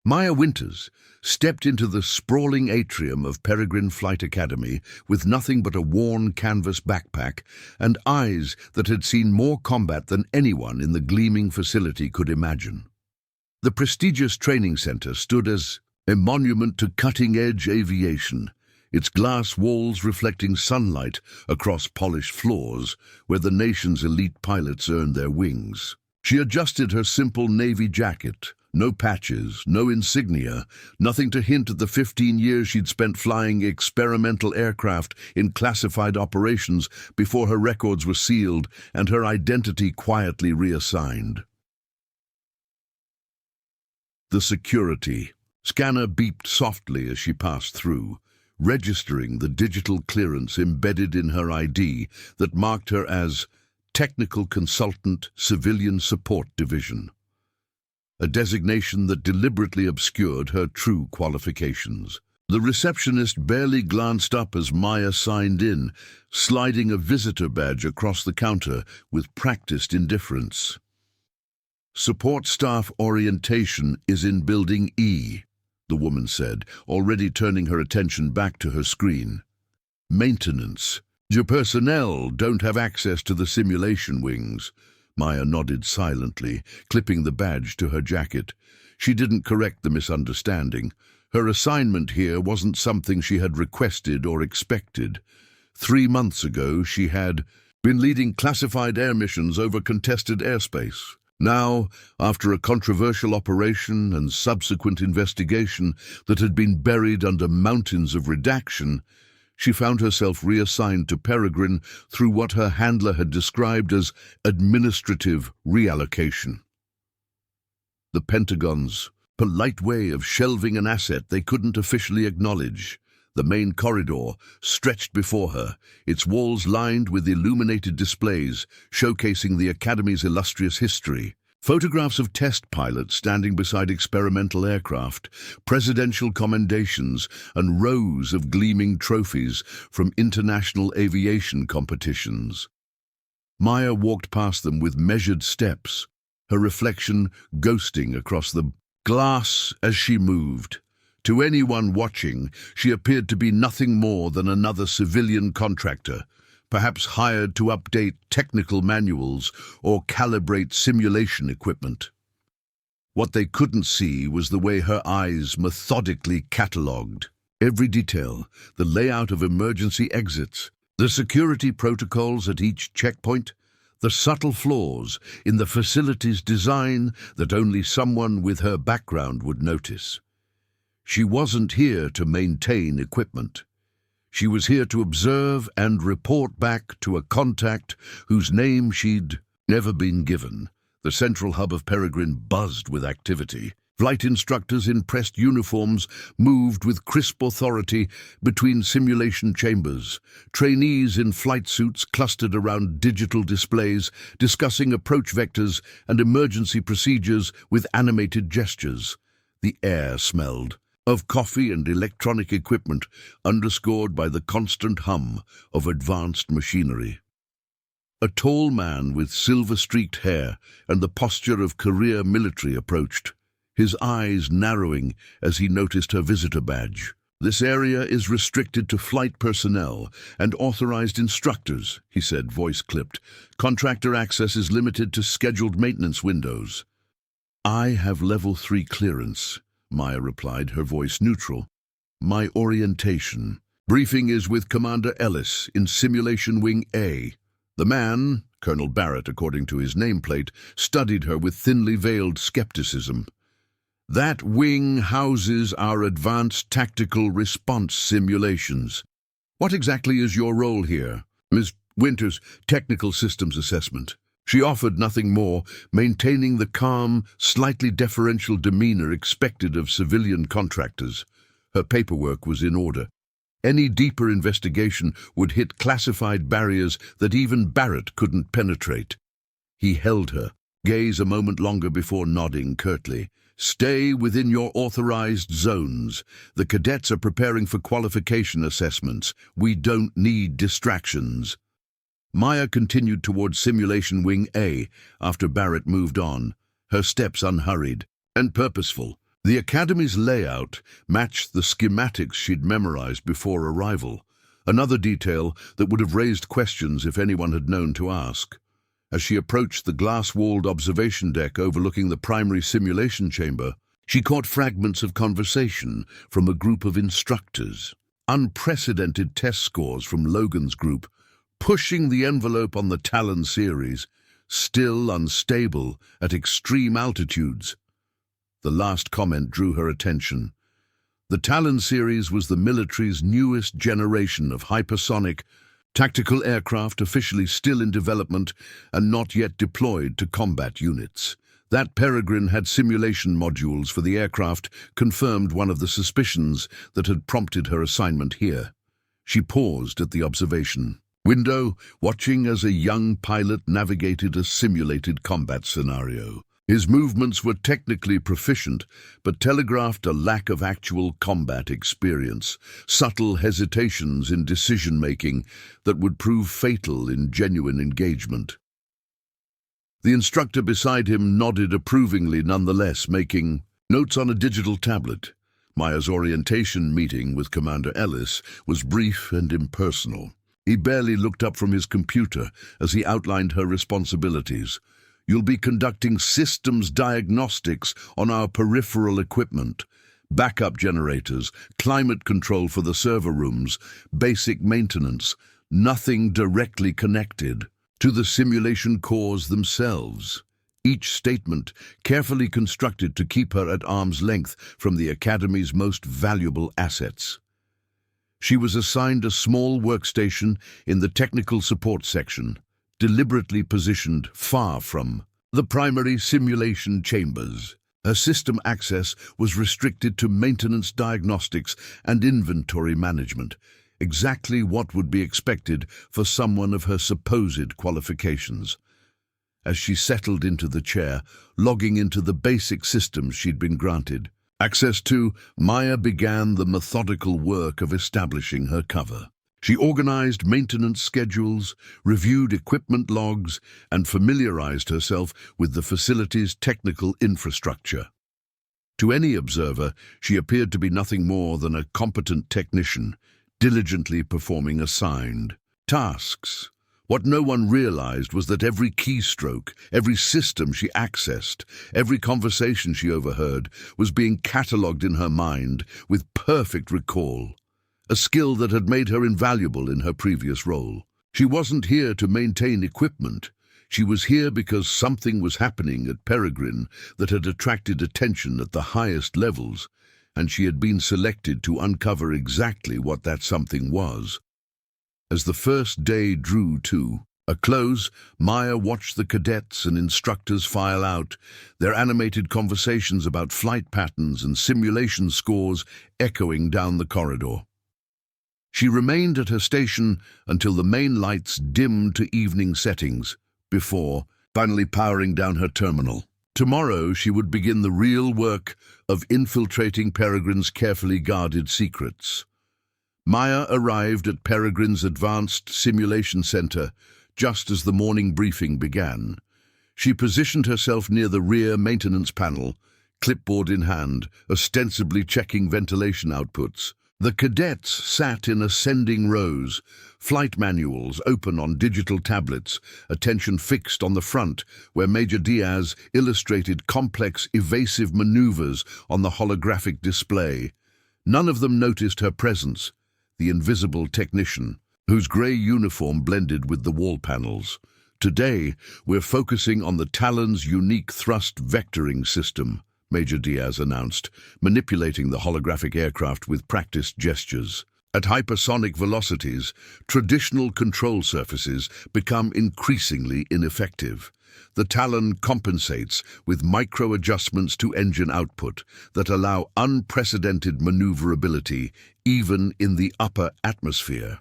Maya Winters stepped into the sprawling atrium of Peregrine Flight Academy with nothing but a worn canvas backpack and eyes that had seen more combat than anyone in the gleaming facility could imagine. The prestigious training center stood as a monument to cutting-edge aviation, its glass walls reflecting sunlight across polished floors where the nation's elite pilots earned their wings. She adjusted her simple navy jacket. No patches, no insignia, nothing to hint at the 15 years she'd spent flying experimental aircraft in classified operations before her records were sealed and her identity quietly reassigned. The security scanner beeped softly as she passed through, registering the digital clearance embedded in her ID that marked her as Technical Consultant Civilian Support Division, a designation that deliberately obscured her true qualifications. The receptionist barely glanced up as Maya signed in, sliding a visitor badge across the counter with practiced indifference. "Support staff orientation is in Building E," the woman said, already turning her attention back to her screen. "Maintenance. Your personnel don't have access to the simulation wings." Maya nodded silently, clipping the badge to her jacket. She didn't correct the misunderstanding. Her assignment here wasn't something she had requested or expected. 3 months ago, she had been leading classified air missions over contested airspace. Now, after a controversial operation and subsequent investigation that had been buried under mountains of redaction, she found herself reassigned to Peregrine through what her handler had described as administrative reallocation. The Pentagon's polite way of shelving an asset they couldn't officially acknowledge. The main corridor stretched before her, its walls lined with illuminated displays showcasing the Academy's illustrious history. Photographs of test pilots standing beside experimental aircraft, presidential commendations, and rows of gleaming trophies from international aviation competitions. Maya walked past them with measured steps, her reflection ghosting across the glass as she moved. To anyone watching, she appeared to be nothing more than another civilian contractor, perhaps hired to update technical manuals or calibrate simulation equipment. What they couldn't see was the way her eyes methodically catalogued every detail, the layout of emergency exits, the security protocols at each checkpoint, the subtle flaws in the facility's design that only someone with her background would notice. She wasn't here to maintain equipment. She was here to observe and report back to a contact whose name she'd never been given. The central hub of Peregrine buzzed with activity. Flight instructors in pressed uniforms moved with crisp authority between simulation chambers. Trainees in flight suits clustered around digital displays, discussing approach vectors and emergency procedures with animated gestures. The air smelled of coffee and electronic equipment, underscored by the constant hum of advanced machinery. A tall man with silver-streaked hair and the posture of career military approached, his eyes narrowing as he noticed her visitor badge. "This area is restricted to flight personnel and authorized instructors," he said, voice clipped. "Contractor access is limited to scheduled maintenance windows." "I have level 3 clearance," Maya replied, her voice neutral. "My orientation. Briefing is with Commander Ellis in Simulation Wing A." The man, Colonel Barrett according to his nameplate, studied her with thinly veiled skepticism. "That wing houses our advanced tactical response simulations. What exactly is your role here?" "Ms. Winters, technical systems assessment." She offered nothing more, maintaining the calm, slightly deferential demeanor expected of civilian contractors. Her paperwork was in order. Any deeper investigation would hit classified barriers that even Barrett couldn't penetrate. He held her gaze a moment longer before nodding curtly. "Stay within your authorized zones. The cadets are preparing for qualification assessments. We don't need distractions." Maya continued toward Simulation Wing A after Barrett moved on, her steps unhurried and purposeful. The Academy's layout matched the schematics she'd memorized before arrival, another detail that would have raised questions if anyone had known to ask. As she approached the glass-walled observation deck overlooking the primary simulation chamber, she caught fragments of conversation from a group of instructors. Unprecedented test scores from Logan's group, pushing the envelope on the Talon series, still unstable at extreme altitudes. The last comment drew her attention. The Talon series was the military's newest generation of hypersonic, tactical aircraft officially still in development and not yet deployed to combat units. That Peregrine had simulation modules for the aircraft confirmed one of the suspicions that had prompted her assignment here. She paused at the observation window, watching as a young pilot navigated a simulated combat scenario. His movements were technically proficient, but telegraphed a lack of actual combat experience, subtle hesitations in decision-making that would prove fatal in genuine engagement. The instructor beside him nodded approvingly nonetheless, making notes on a digital tablet. Maya's orientation meeting with Commander Ellis was brief and impersonal. He barely looked up from his computer as he outlined her responsibilities. You'll be conducting systems diagnostics on our peripheral equipment, backup generators, climate control for the server rooms, basic maintenance, nothing directly connected to the simulation cores themselves. Each statement carefully constructed to keep her at arm's length from the Academy's most valuable assets. She was assigned a small workstation in the technical support section, deliberately positioned far from the primary simulation chambers. Her system access was restricted to maintenance diagnostics and inventory management, exactly what would be expected for someone of her supposed qualifications. As she settled into the chair, logging into the basic systems she'd been granted access to, Maya began the methodical work of establishing her cover. She organized maintenance schedules, reviewed equipment logs, and familiarized herself with the facility's technical infrastructure. To any observer, she appeared to be nothing more than a competent technician, diligently performing assigned tasks. What no one realized was that every keystroke, every system she accessed, every conversation she overheard was being catalogued in her mind with perfect recall, a skill that had made her invaluable in her previous role. She wasn't here to maintain equipment. She was here because something was happening at Peregrine that had attracted attention at the highest levels, and she had been selected to uncover exactly what that something was. As the first day drew to a close, Maya watched the cadets and instructors file out, their animated conversations about flight patterns and simulation scores echoing down the corridor. She remained at her station until the main lights dimmed to evening settings, before finally powering down her terminal. Tomorrow she would begin the real work of infiltrating Peregrine's carefully guarded secrets. Maya arrived at Peregrine's Advanced Simulation Center just as the morning briefing began. She positioned herself near the rear maintenance panel, clipboard in hand, ostensibly checking ventilation outputs. The cadets sat in ascending rows, flight manuals open on digital tablets, attention fixed on the front, where Major Diaz illustrated complex, evasive maneuvers on the holographic display. None of them noticed her presence, the invisible technician, whose grey uniform blended with the wall panels. Today, we're focusing on the Talon's unique thrust vectoring system, Major Diaz announced, manipulating the holographic aircraft with practiced gestures. At hypersonic velocities, traditional control surfaces become increasingly ineffective. The Talon compensates with micro-adjustments to engine output that allow unprecedented maneuverability even in the upper atmosphere.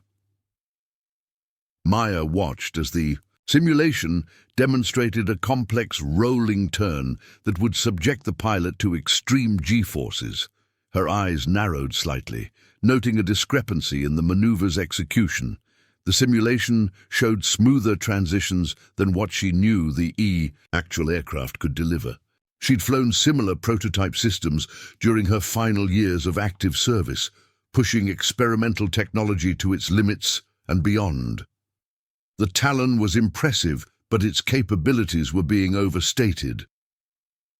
Maya watched as the simulation demonstrated a complex rolling turn that would subject the pilot to extreme G-forces. Her eyes narrowed slightly, noting a discrepancy in the maneuver's execution. The simulation showed smoother transitions than what she knew the actual aircraft could deliver. She'd flown similar prototype systems during her final years of active service, pushing experimental technology to its limits and beyond. The Talon was impressive, but its capabilities were being overstated.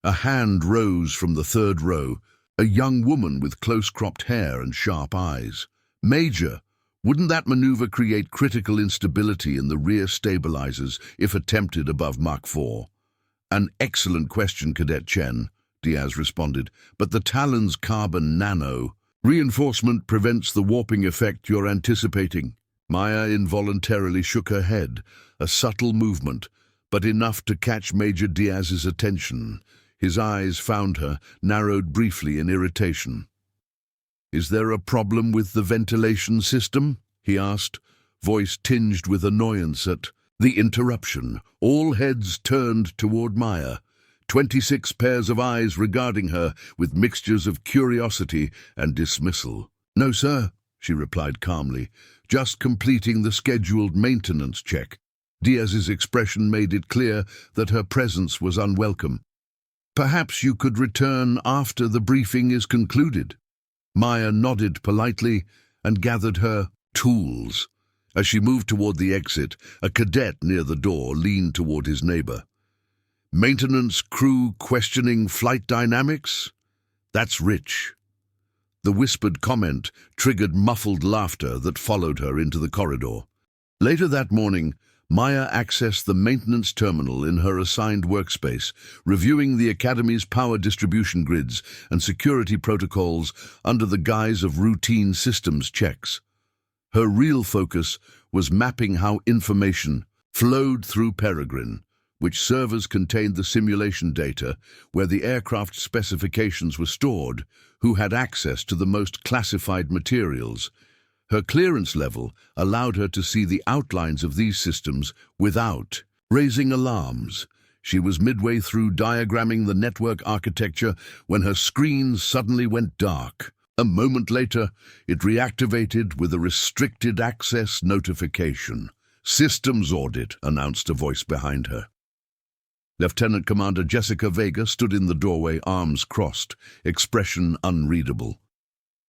A hand rose from the third row, a young woman with close-cropped hair and sharp eyes. "Major, wouldn't that maneuver create critical instability in the rear stabilizers if attempted above Mach 4? "An excellent question, Cadet Chen," Diaz responded, "but the Talon's carbon nano reinforcement prevents the warping effect you're anticipating." Maya involuntarily shook her head, a subtle movement, but enough to catch Major Diaz's attention. His eyes found her, narrowed briefly in irritation. "Is there a problem with the ventilation system?" he asked, voice tinged with annoyance at the interruption. All heads turned toward Maya, 26 pairs of eyes regarding her with mixtures of curiosity and dismissal. "No, sir," she replied calmly, "just completing the scheduled maintenance check." Diaz's expression made it clear that her presence was unwelcome. "Perhaps you could return after the briefing is concluded." Maya nodded politely and gathered her tools. As she moved toward the exit, a cadet near the door leaned toward his neighbor. "Maintenance crew questioning flight dynamics? That's rich." The whispered comment triggered muffled laughter that followed her into the corridor. Later that morning, Maya accessed the maintenance terminal in her assigned workspace, reviewing the Academy's power distribution grids and security protocols under the guise of routine systems checks. Her real focus was mapping how information flowed through Peregrine, which servers contained the simulation data where the aircraft specifications were stored, who had access to the most classified materials. Her clearance level allowed her to see the outlines of these systems without raising alarms. She was midway through diagramming the network architecture when her screen suddenly went dark. A moment later, it reactivated with a restricted access notification. "Systems audit," announced a voice behind her. Lieutenant Commander Vega stood in the doorway, arms crossed, expression unreadable.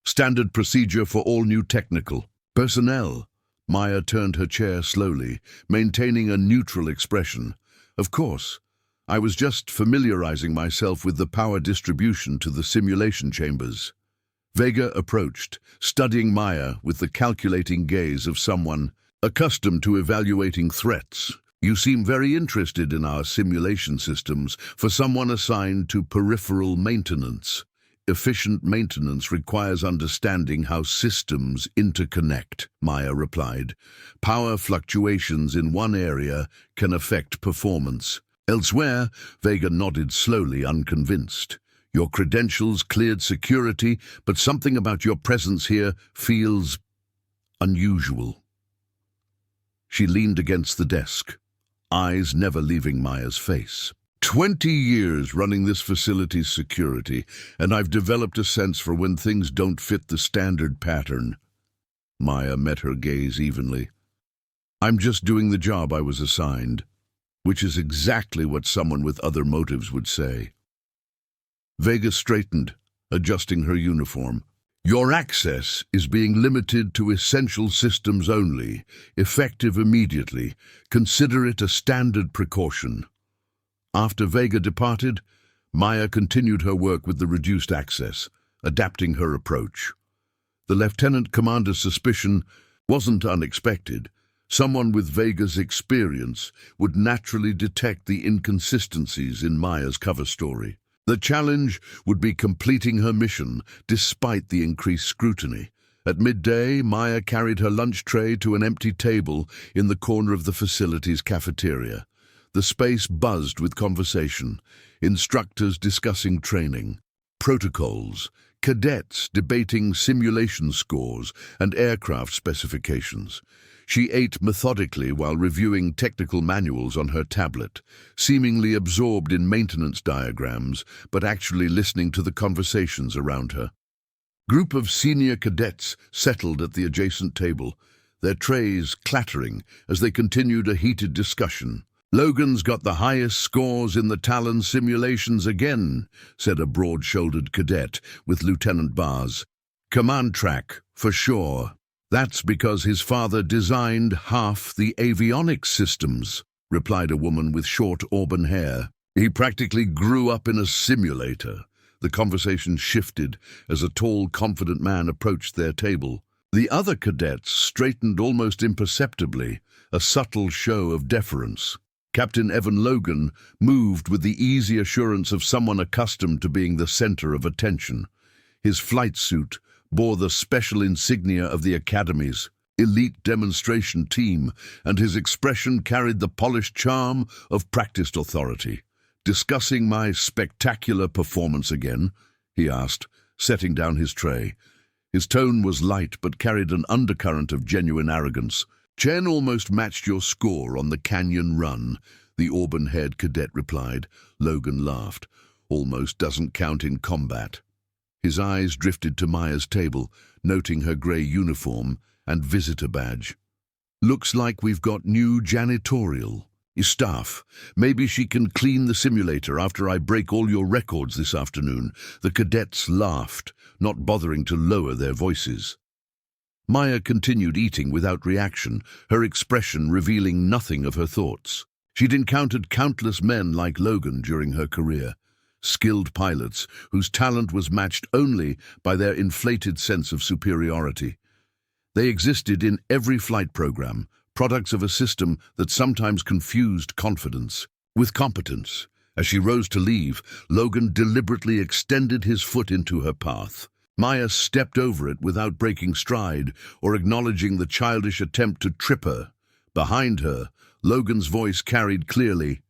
"Standard procedure for all new technical personnel." Maya turned her chair slowly, maintaining a neutral expression. "Of course, I was just familiarizing myself with the power distribution to the simulation chambers." Vega approached, studying Maya with the calculating gaze of someone accustomed to evaluating threats. "You seem very interested in our simulation systems for someone assigned to peripheral maintenance. Efficient maintenance requires understanding how systems interconnect," Maya replied. "Power fluctuations in one area can affect performance elsewhere." Vega nodded slowly, unconvinced. "Your credentials cleared security, but something about your presence here feels unusual." She leaned against the desk, eyes never leaving Maya's face. 20 years running this facility's security, and I've developed a sense for when things don't fit the standard pattern." Maya met her gaze evenly. "I'm just doing the job I was assigned," which is exactly what someone with other motives would say. Vega straightened, adjusting her uniform. "Your access is being limited to essential systems only, effective immediately. Consider it a standard precaution." After Vega departed, Maya continued her work with the reduced access, adapting her approach. The lieutenant commander's suspicion wasn't unexpected. Someone with Vega's experience would naturally detect the inconsistencies in Maya's cover story. The challenge would be completing her mission despite the increased scrutiny. At midday, Maya carried her lunch tray to an empty table in the corner of the facility's cafeteria. The space buzzed with conversation, instructors discussing training, protocols, cadets debating simulation scores and aircraft specifications. She ate methodically while reviewing technical manuals on her tablet, seemingly absorbed in maintenance diagrams, but actually listening to the conversations around her. Group of senior cadets settled at the adjacent table, their trays clattering as they continued a heated discussion. "Logan's got the highest scores in the Talon simulations again," said a broad-shouldered cadet with Lieutenant Bars. "Command track, for sure. That's because his father designed half the avionics systems," replied a woman with short auburn hair. "He practically grew up in a simulator." The conversation shifted as a tall, confident man approached their table. The other cadets straightened almost imperceptibly, a subtle show of deference. Captain Logan moved with the easy assurance of someone accustomed to being the center of attention. His flight suit bore the special insignia of the Academy's elite demonstration team, and his expression carried the polished charm of practiced authority. "Discussing my spectacular performance again?" he asked, setting down his tray. His tone was light but carried an undercurrent of genuine arrogance. "Chen almost matched your score on the canyon run," the auburn-haired cadet replied. Logan laughed. "Almost doesn't count in combat." His eyes drifted to Maya's table, noting her grey uniform and visitor badge. "Looks like we've got new janitorial staff. Maybe she can clean the simulator after I break all your records this afternoon." The cadets laughed, not bothering to lower their voices. Maya continued eating without reaction, her expression revealing nothing of her thoughts. She'd encountered countless men like Logan during her career, skilled pilots whose talent was matched only by their inflated sense of superiority. They existed in every flight program, products of a system that sometimes confused confidence with competence. As she rose to leave, Logan deliberately extended his foot into her path. Maya stepped over it without breaking stride or acknowledging the childish attempt to trip her. Behind her, Logan's voice carried clearly,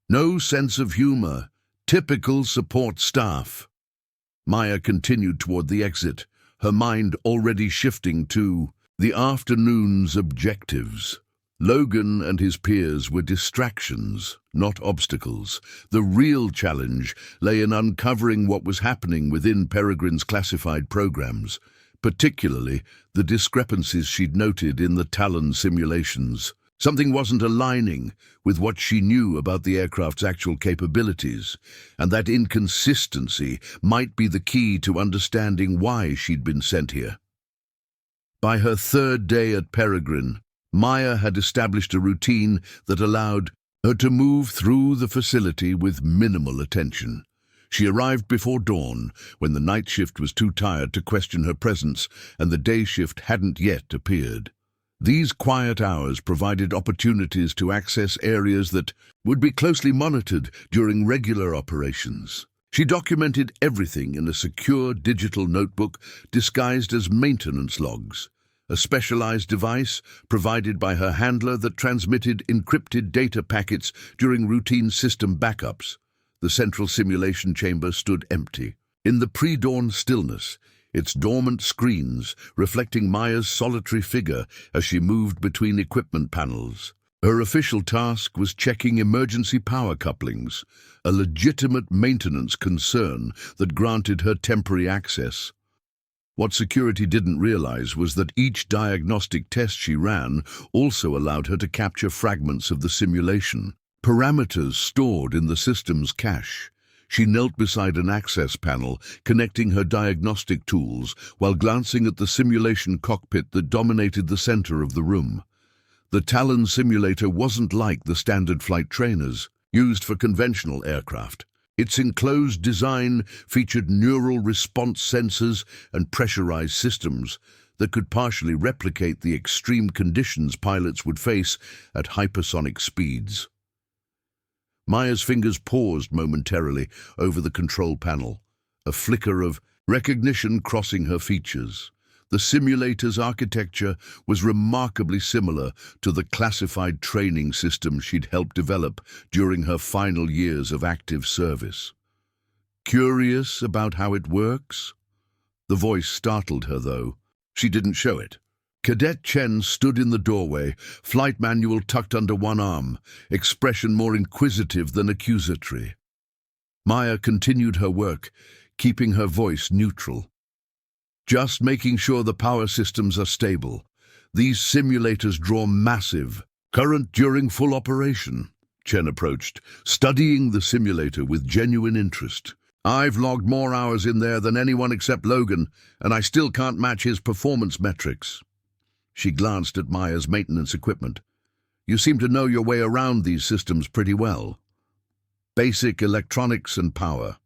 "No sense of humor. Typical support staff." Maya continued toward the exit, her mind already shifting to the afternoon's objectives. Logan and his peers were distractions, not obstacles. The real challenge lay in uncovering what was happening within Peregrine's classified programs, particularly the discrepancies she'd noted in the Talon simulations. Something wasn't aligning with what she knew about the aircraft's actual capabilities, and that inconsistency might be the key to understanding why she'd been sent here. By her third day at Peregrine, Maya had established a routine that allowed her to move through the facility with minimal attention. She arrived before dawn, when the night shift was too tired to question her presence and the day shift hadn't yet appeared. These quiet hours provided opportunities to access areas that would be closely monitored during regular operations. She documented everything in a secure digital notebook disguised as maintenance logs, a specialized device provided by her handler that transmitted encrypted data packets during routine system backups. The central simulation chamber stood empty. In the pre-dawn stillness, its dormant screens reflecting Maya's solitary figure as she moved between equipment panels. Her official task was checking emergency power couplings, a legitimate maintenance concern that granted her temporary access. What security didn't realize was that each diagnostic test she ran also allowed her to capture fragments of the simulation, parameters stored in the system's cache. She knelt beside an access panel, connecting her diagnostic tools while glancing at the simulation cockpit that dominated the center of the room. The Talon simulator wasn't like the standard flight trainers used for conventional aircraft. Its enclosed design featured neural response sensors and pressurized systems that could partially replicate the extreme conditions pilots would face at hypersonic speeds. Maya's fingers paused momentarily over the control panel, a flicker of recognition crossing her features. The simulator's architecture was remarkably similar to the classified training system she'd helped develop during her final years of active service. Curious about how it works? The voice startled her, though. She didn't show it. Cadet Chen stood in the doorway, flight manual tucked under one arm, expression more inquisitive than accusatory. Maya continued her work, keeping her voice neutral. "Just making sure the power systems are stable. These simulators draw massive current during full operation," Chen approached, studying the simulator with genuine interest. "I've logged more hours in there than anyone except Logan, and I still can't match his performance metrics." She glanced at Maya's maintenance equipment. "You seem to know your way around these systems pretty well. Basic electronics and power."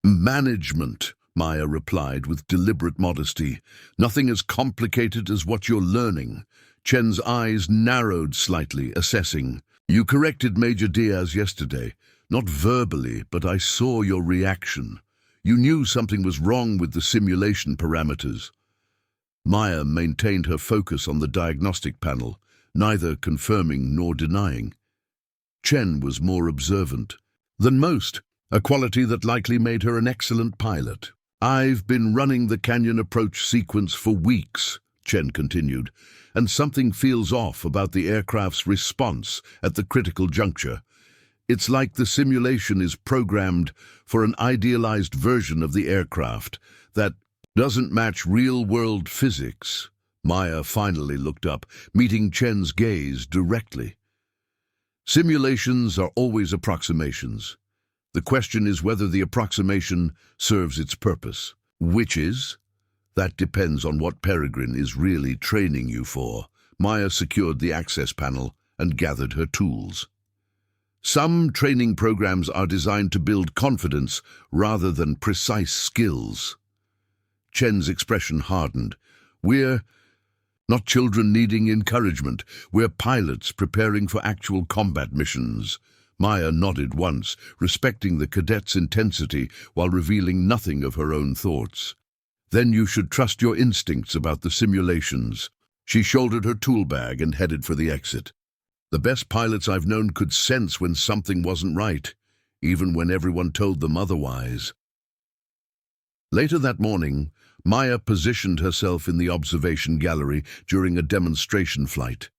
"Management," Maya replied with deliberate modesty. "Nothing as complicated as what you're learning." Chen's eyes narrowed slightly, assessing. "You corrected Major Diaz yesterday. Not verbally, but I saw your reaction. You knew something was wrong with the simulation parameters." Maya maintained her focus on the diagnostic panel, neither confirming nor denying. Chen was more observant than most, a quality that likely made her an excellent pilot. "I've been running the canyon approach sequence for weeks," Chen continued, "and something feels off about the aircraft's response at the critical juncture. It's like the simulation is programmed for an idealized version of the aircraft that doesn't match real-world physics." Maya finally looked up, meeting Chen's gaze directly. "Simulations are always approximations. The question is whether the approximation serves its purpose. Which is? That depends on what Peregrine is really training you for." Maya secured the access panel and gathered her tools. "Some training programs are designed to build confidence rather than precise skills." Chen's expression hardened. "We're not children needing encouragement. We're pilots preparing for actual combat missions." Maya nodded once, respecting the cadet's intensity while revealing nothing of her own thoughts. "Then you should trust your instincts about the simulations." She shouldered her tool bag and headed for the exit. "The best pilots I've known could sense when something wasn't right, even when everyone told them otherwise." Later that morning, Maya positioned herself in the observation gallery during a demonstration flight.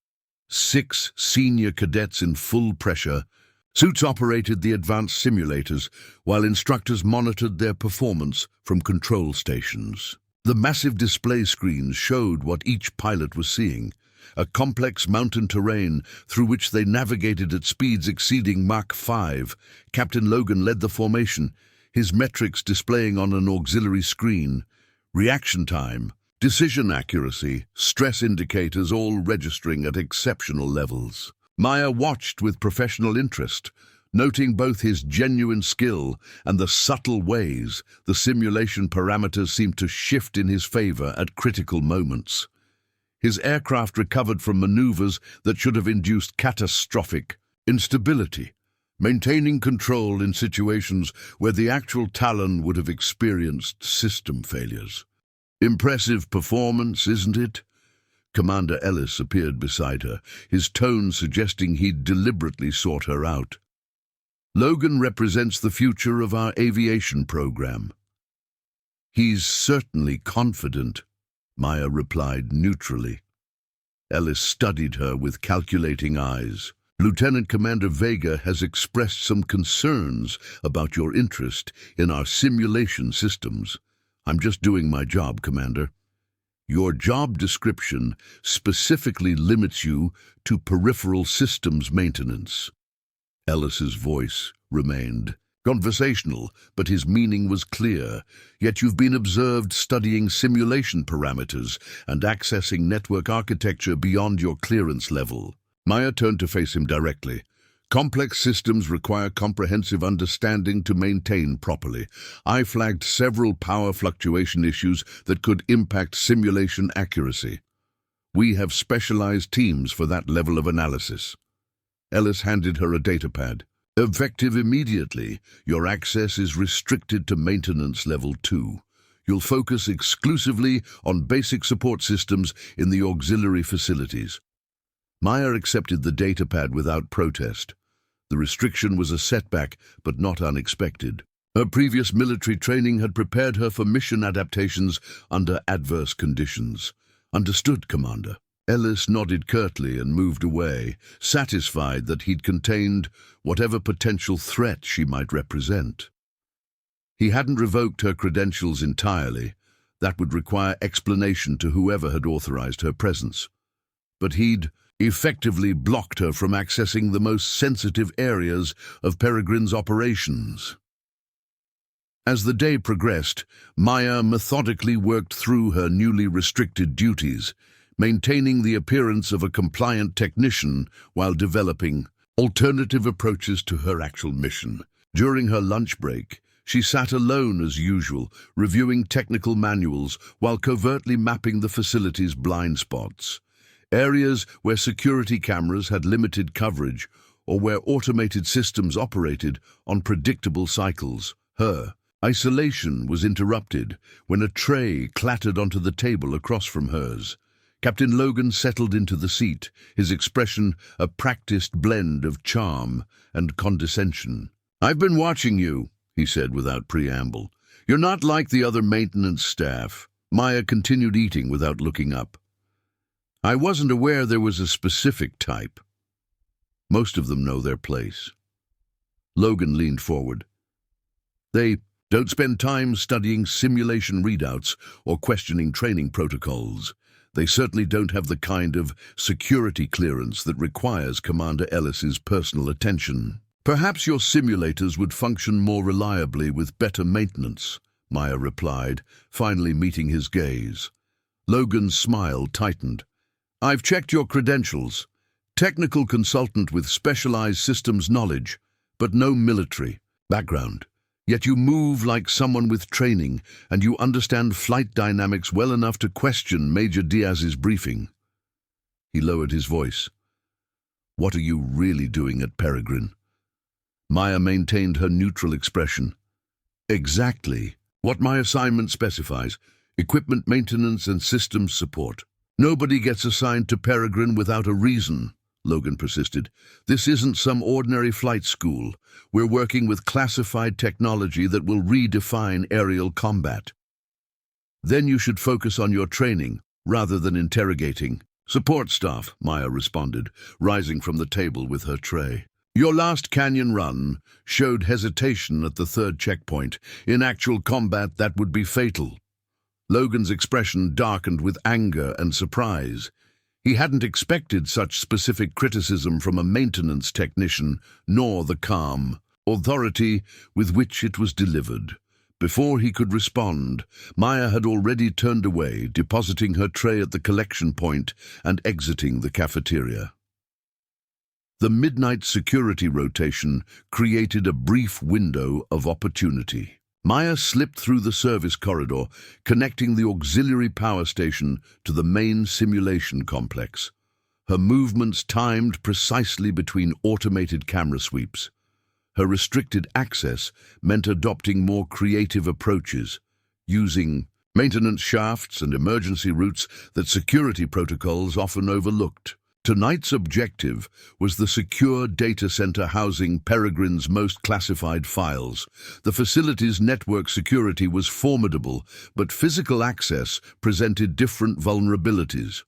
6 senior cadets in full pressure suits operated the advanced simulators, while instructors monitored their performance from control stations. The massive display screens showed what each pilot was seeing: a complex mountain terrain through which they navigated at speeds exceeding Mach 5. Captain Logan led the formation, his metrics displaying on an auxiliary screen. Reaction time, decision accuracy, stress indicators all registering at exceptional levels. Maya watched with professional interest, noting both his genuine skill and the subtle ways the simulation parameters seemed to shift in his favor at critical moments. His aircraft recovered from maneuvers that should have induced catastrophic instability, maintaining control in situations where the actual Talon would have experienced system failures. "Impressive performance, isn't it?" Commander Ellis appeared beside her, his tone suggesting he'd deliberately sought her out. "Logan represents the future of our aviation program." "He's certainly confident," Maya replied neutrally. Ellis studied her with calculating eyes. "Lieutenant Commander Vega has expressed some concerns about your interest in our simulation systems. I'm just doing my job, Commander. Your job description specifically limits you to peripheral systems maintenance." Ellis's voice remained conversational, but his meaning was clear. "Yet you've been observed studying simulation parameters and accessing network architecture beyond your clearance level." Maya turned to face him directly. "Complex systems require comprehensive understanding to maintain properly. I flagged several power fluctuation issues that could impact simulation accuracy. We have specialized teams for that level of analysis." Ellis handed her a datapad. "Effective immediately. Your access is restricted to maintenance level 2. You'll focus exclusively on basic support systems in the auxiliary facilities." Maya accepted the datapad without protest. The restriction was a setback, but not unexpected. Her previous military training had prepared her for mission adaptations under adverse conditions. "Understood, Commander." Ellis nodded curtly and moved away, satisfied that he'd contained whatever potential threat she might represent. He hadn't revoked her credentials entirely. That would require explanation to whoever had authorized her presence. But he'd effectively blocked her from accessing the most sensitive areas of Peregrine's operations. As the day progressed, Maya methodically worked through her newly restricted duties, maintaining the appearance of a compliant technician while developing alternative approaches to her actual mission. During her lunch break, she sat alone as usual, reviewing technical manuals while covertly mapping the facility's blind spots. Areas where security cameras had limited coverage or where automated systems operated on predictable cycles. Her isolation was interrupted when a tray clattered onto the table across from hers. Captain Logan settled into the seat, his expression a practiced blend of charm and condescension. "I've been watching you," he said without preamble. "You're not like the other maintenance staff." Maya continued eating without looking up. "I wasn't aware there was a specific type. Most of them know their place." Logan leaned forward. "They don't spend time studying simulation readouts or questioning training protocols. They certainly don't have the kind of security clearance that requires Commander Ellis's personal attention." "Perhaps your simulators would function more reliably with better maintenance," Maya replied, finally meeting his gaze. Logan's smile tightened. "I've checked your credentials. Technical consultant with specialized systems knowledge, but no military background. Yet you move like someone with training, and you understand flight dynamics well enough to question Major Diaz's briefing." He lowered his voice. "What are you really doing at Peregrine?" Maya maintained her neutral expression. "Exactly what my assignment specifies: equipment maintenance and systems support." "Nobody gets assigned to Peregrine without a reason," Logan persisted. "This isn't some ordinary flight school. We're working with classified technology that will redefine aerial combat." "Then you should focus on your training, rather than interrogating support staff," Maya responded, rising from the table with her tray. "Your last canyon run showed hesitation at the third checkpoint. In actual combat, that would be fatal." Logan's expression darkened with anger and surprise. He hadn't expected such specific criticism from a maintenance technician, nor the calm authority with which it was delivered. Before he could respond, Maya had already turned away, depositing her tray at the collection point and exiting the cafeteria. The midnight security rotation created a brief window of opportunity. Maya slipped through the service corridor, connecting the auxiliary power station to the main simulation complex. Her movements timed precisely between automated camera sweeps. Her restricted access meant adopting more creative approaches, using maintenance shafts and emergency routes that security protocols often overlooked. Tonight's objective was the secure data center housing Peregrine's most classified files. The facility's network security was formidable, but physical access presented different vulnerabilities.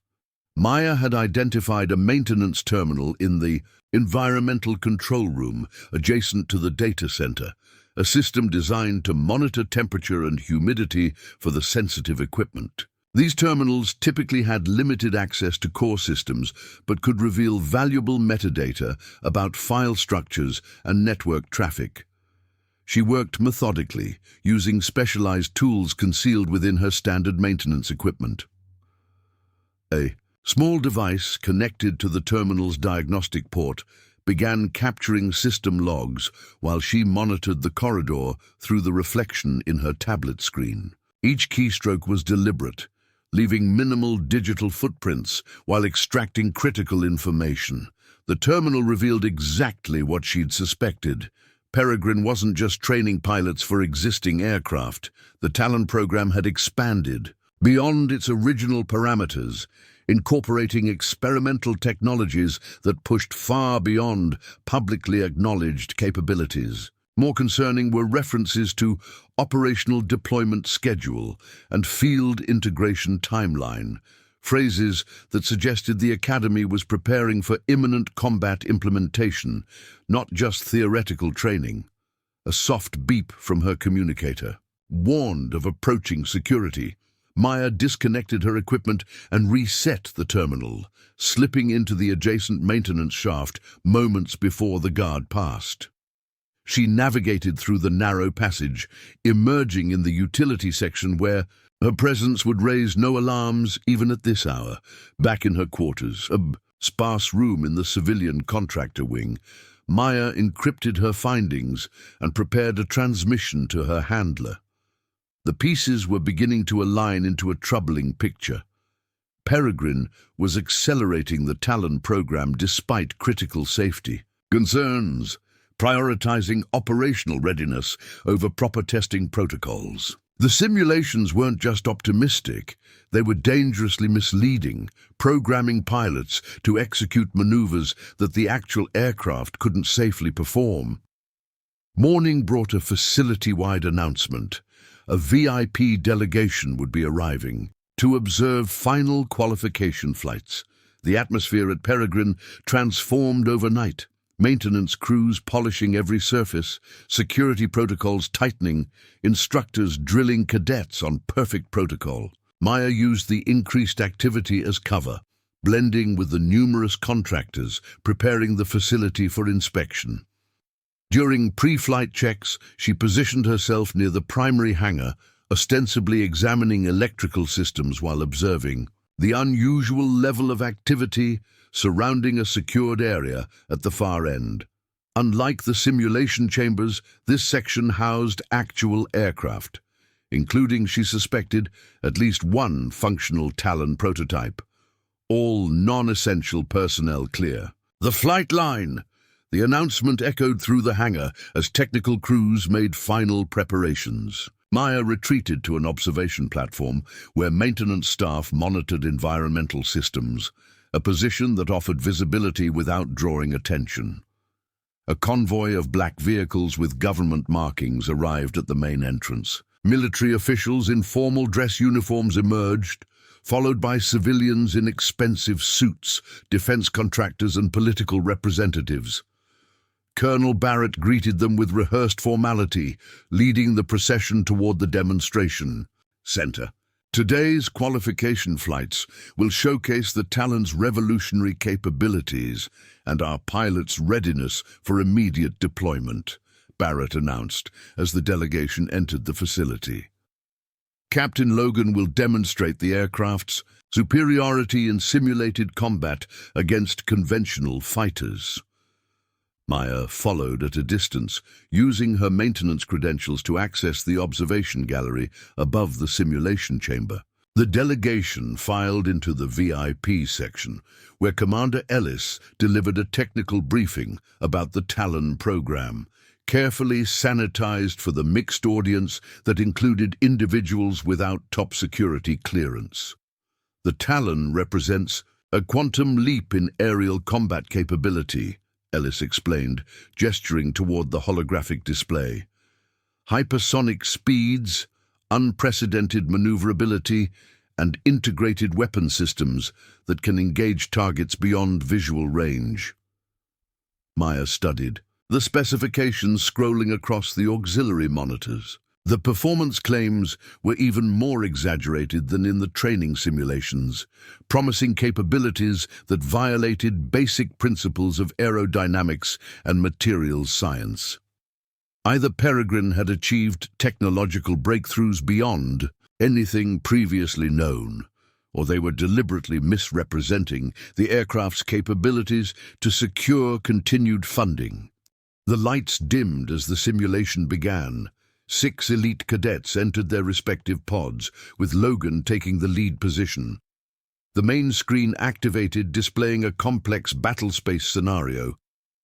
Maya had identified a maintenance terminal in the environmental control room adjacent to the data center, a system designed to monitor temperature and humidity for the sensitive equipment. These terminals typically had limited access to core systems, but could reveal valuable metadata about file structures and network traffic. She worked methodically, using specialized tools concealed within her standard maintenance equipment. A small device connected to the terminal's diagnostic port began capturing system logs while she monitored the corridor through the reflection in her tablet screen. Each keystroke was deliberate, leaving minimal digital footprints while extracting critical information. The terminal revealed exactly what she'd suspected. Peregrine wasn't just training pilots for existing aircraft. The Talon program had expanded beyond its original parameters, incorporating experimental technologies that pushed far beyond publicly acknowledged capabilities. More concerning were references to operational deployment schedule and field integration timeline, phrases that suggested the Academy was preparing for imminent combat implementation, not just theoretical training. A soft beep from her communicator warned of approaching security. Maya disconnected her equipment and reset the terminal, slipping into the adjacent maintenance shaft moments before the guard passed. She navigated through the narrow passage, emerging in the utility section where her presence would raise no alarms even at this hour. Back in her quarters, a sparse room in the civilian contractor wing, Maya encrypted her findings and prepared a transmission to her handler. The pieces were beginning to align into a troubling picture. Peregrine was accelerating the Talon program despite critical safety concerns, prioritizing operational readiness over proper testing protocols. The simulations weren't just optimistic, they were dangerously misleading, programming pilots to execute maneuvers that the actual aircraft couldn't safely perform. Morning brought a facility-wide announcement. A VIP delegation would be arriving to observe final qualification flights. The atmosphere at Peregrine transformed overnight. Maintenance crews polishing every surface, security protocols tightening, instructors drilling cadets on perfect protocol. Maya used the increased activity as cover, blending with the numerous contractors preparing the facility for inspection. During pre-flight checks, she positioned herself near the primary hangar, ostensibly examining electrical systems while observing the unusual level of activity surrounding a secured area at the far end. Unlike the simulation chambers, this section housed actual aircraft, including, she suspected, at least one functional Talon prototype. All non-essential personnel clear. The flight line! The announcement echoed through the hangar as technical crews made final preparations. Maya retreated to an observation platform where maintenance staff monitored environmental systems, a position that offered visibility without drawing attention. A convoy of black vehicles with government markings arrived at the main entrance. Military officials in formal dress uniforms emerged, followed by civilians in expensive suits, defense contractors and political representatives. Colonel Barrett greeted them with rehearsed formality, leading the procession toward the demonstration center. Today's qualification flights will showcase the Talon's revolutionary capabilities and our pilots' readiness for immediate deployment, Barrett announced as the delegation entered the facility. Captain Logan will demonstrate the aircraft's superiority in simulated combat against conventional fighters. Maya followed at a distance, using her maintenance credentials to access the observation gallery above the simulation chamber. The delegation filed into the VIP section, where Commander Ellis delivered a technical briefing about the Talon program, carefully sanitized for the mixed audience that included individuals without top security clearance. The Talon represents a quantum leap in aerial combat capability, Ellis explained, gesturing toward the holographic display. Hypersonic speeds, unprecedented maneuverability, and integrated weapon systems that can engage targets beyond visual range. Maya studied the specifications scrolling across the auxiliary monitors. The performance claims were even more exaggerated than in the training simulations, promising capabilities that violated basic principles of aerodynamics and materials science. Either Peregrine had achieved technological breakthroughs beyond anything previously known, or they were deliberately misrepresenting the aircraft's capabilities to secure continued funding. The lights dimmed as the simulation began. 6 elite cadets entered their respective pods, with Logan taking the lead position. The main screen activated, displaying a complex battlespace scenario,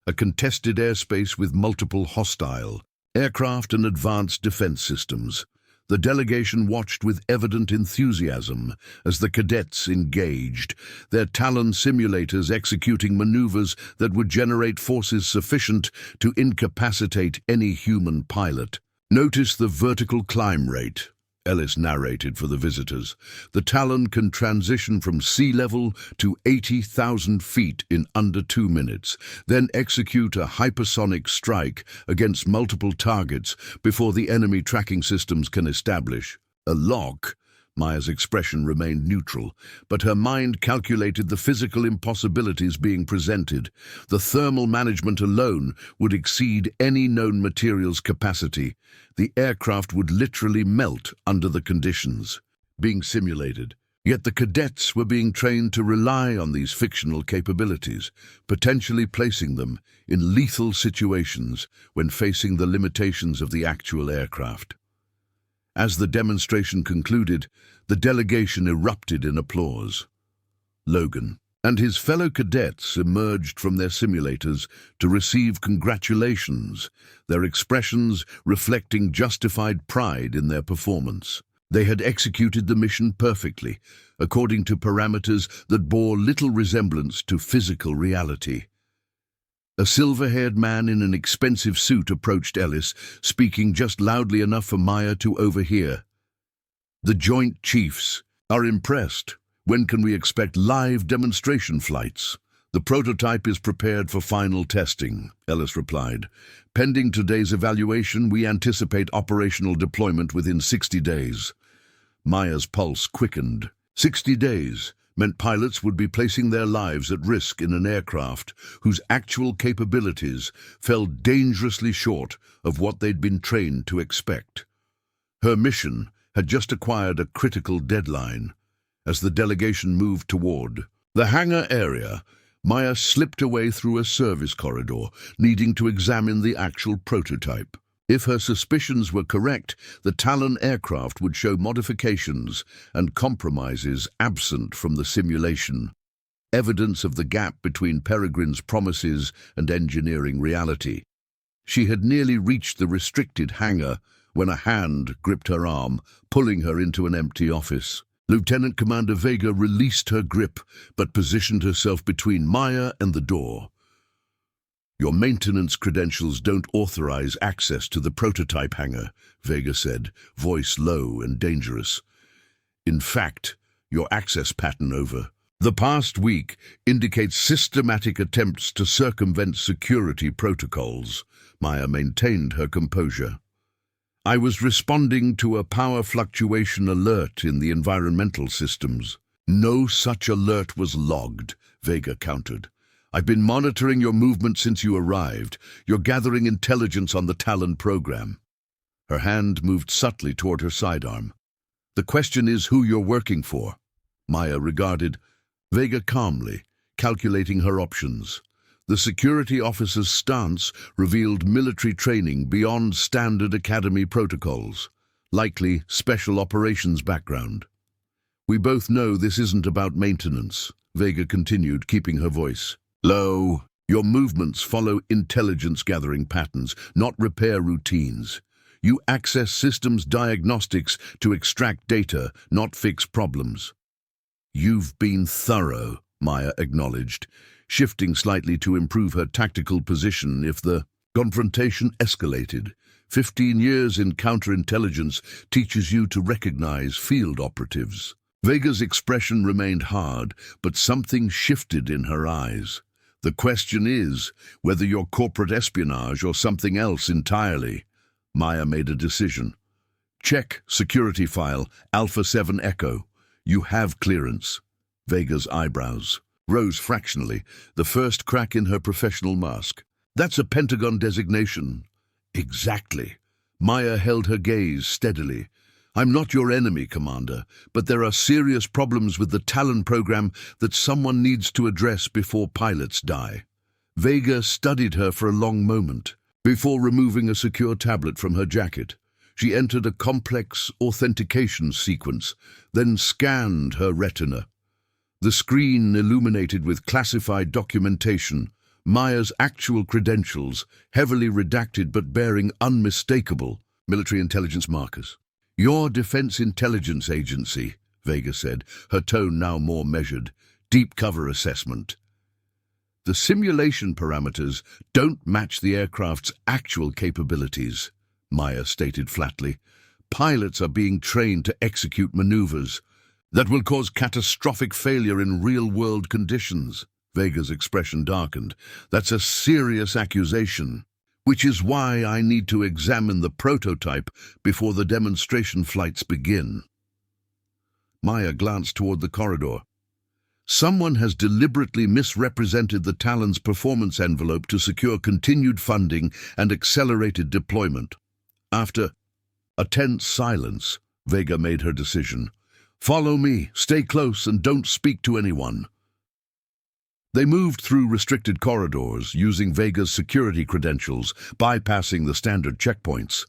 a contested airspace with multiple hostile aircraft and advanced defense systems. The delegation watched with evident enthusiasm as the cadets engaged, their Talon simulators executing maneuvers that would generate forces sufficient to incapacitate any human pilot. Notice the vertical climb rate, Ellis narrated for the visitors. The Talon can transition from sea level to 80,000 feet in under 2 minutes, then execute a hypersonic strike against multiple targets before the enemy tracking systems can establish a lock. Maya's expression remained neutral, but her mind calculated the physical impossibilities being presented. The thermal management alone would exceed any known material's capacity. The aircraft would literally melt under the conditions being simulated. Yet the cadets were being trained to rely on these fictional capabilities, potentially placing them in lethal situations when facing the limitations of the actual aircraft. As the demonstration concluded, the delegation erupted in applause. Logan and his fellow cadets emerged from their simulators to receive congratulations, their expressions reflecting justified pride in their performance. They had executed the mission perfectly, according to parameters that bore little resemblance to physical reality. A silver-haired man in an expensive suit approached Ellis, speaking just loudly enough for Maya to overhear. "The Joint Chiefs are impressed. When can we expect live demonstration flights?" "The prototype is prepared for final testing," Ellis replied. "Pending today's evaluation, we anticipate operational deployment within 60 days. Maya's pulse quickened. 60 days meant pilots would be placing their lives at risk in an aircraft whose actual capabilities fell dangerously short of what they'd been trained to expect. Her mission had just acquired a critical deadline. As the delegation moved toward the hangar area, Maya slipped away through a service corridor, needing to examine the actual prototype. If her suspicions were correct, the Talon aircraft would show modifications and compromises absent from the simulation, evidence of the gap between Peregrine's promises and engineering reality. She had nearly reached the restricted hangar when a hand gripped her arm, pulling her into an empty office. Lieutenant Commander Vega released her grip, but positioned herself between Maya and the door. "Your maintenance credentials don't authorize access to the prototype hangar," Vega said, voice low and dangerous. "In fact, your access pattern over the past week indicates systematic attempts to circumvent security protocols." Maya maintained her composure. "I was responding to a power fluctuation alert in the environmental systems." "No such alert was logged," Vega countered. "I've been monitoring your movement since you arrived. You're gathering intelligence on the Talon program." Her hand moved subtly toward her sidearm. "The question is who you're working for." Maya regarded Vega calmly, calculating her options. The security officer's stance revealed military training beyond standard academy protocols, likely special operations background. "We both know this isn't about maintenance," Vega continued, keeping her voice low. "Your movements follow intelligence-gathering patterns, not repair routines. You access systems diagnostics to extract data, not fix problems." "You've been thorough," Maya acknowledged, shifting slightly to improve her tactical position if the confrontation escalated. 15 years in counterintelligence teaches you to recognize field operatives. Vega's expression remained hard, but something shifted in her eyes. "The question is whether you're corporate espionage or something else entirely." Maya made a decision. "Check security file, Alpha 7 Echo. You have clearance." Vega's eyebrows rose fractionally, the first crack in her professional mask. "That's a Pentagon designation." "Exactly." Maya held her gaze steadily. "I'm not your enemy, Commander, but there are serious problems with the Talon program that someone needs to address before pilots die." Vega studied her for a long moment. Before removing a secure tablet from her jacket, she entered a complex authentication sequence, then scanned her retina. The screen illuminated with classified documentation, Maya's actual credentials, heavily redacted but bearing unmistakable military intelligence markers. "Your Defense Intelligence Agency," Vega said, her tone now more measured. "Deep cover assessment." "The simulation parameters don't match the aircraft's actual capabilities," Maya stated flatly. "Pilots are being trained to execute maneuvers that will cause catastrophic failure in real-world conditions." Vega's expression darkened. "That's a serious accusation, which is why I need to examine the prototype before the demonstration flights begin." Maya glanced toward the corridor. Someone has deliberately misrepresented the Talon's performance envelope to secure continued funding and accelerated deployment. After a tense silence, Vega made her decision. "Follow me, stay close, and don't speak to anyone." They moved through restricted corridors, using Vega's security credentials, bypassing the standard checkpoints.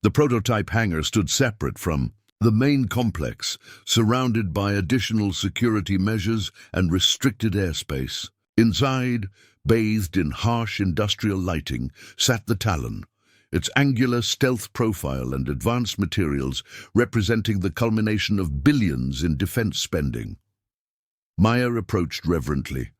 The prototype hangar stood separate from the main complex, surrounded by additional security measures and restricted airspace. Inside, bathed in harsh industrial lighting, sat the Talon, its angular stealth profile and advanced materials representing the culmination of billions in defense spending. Maya approached reverently,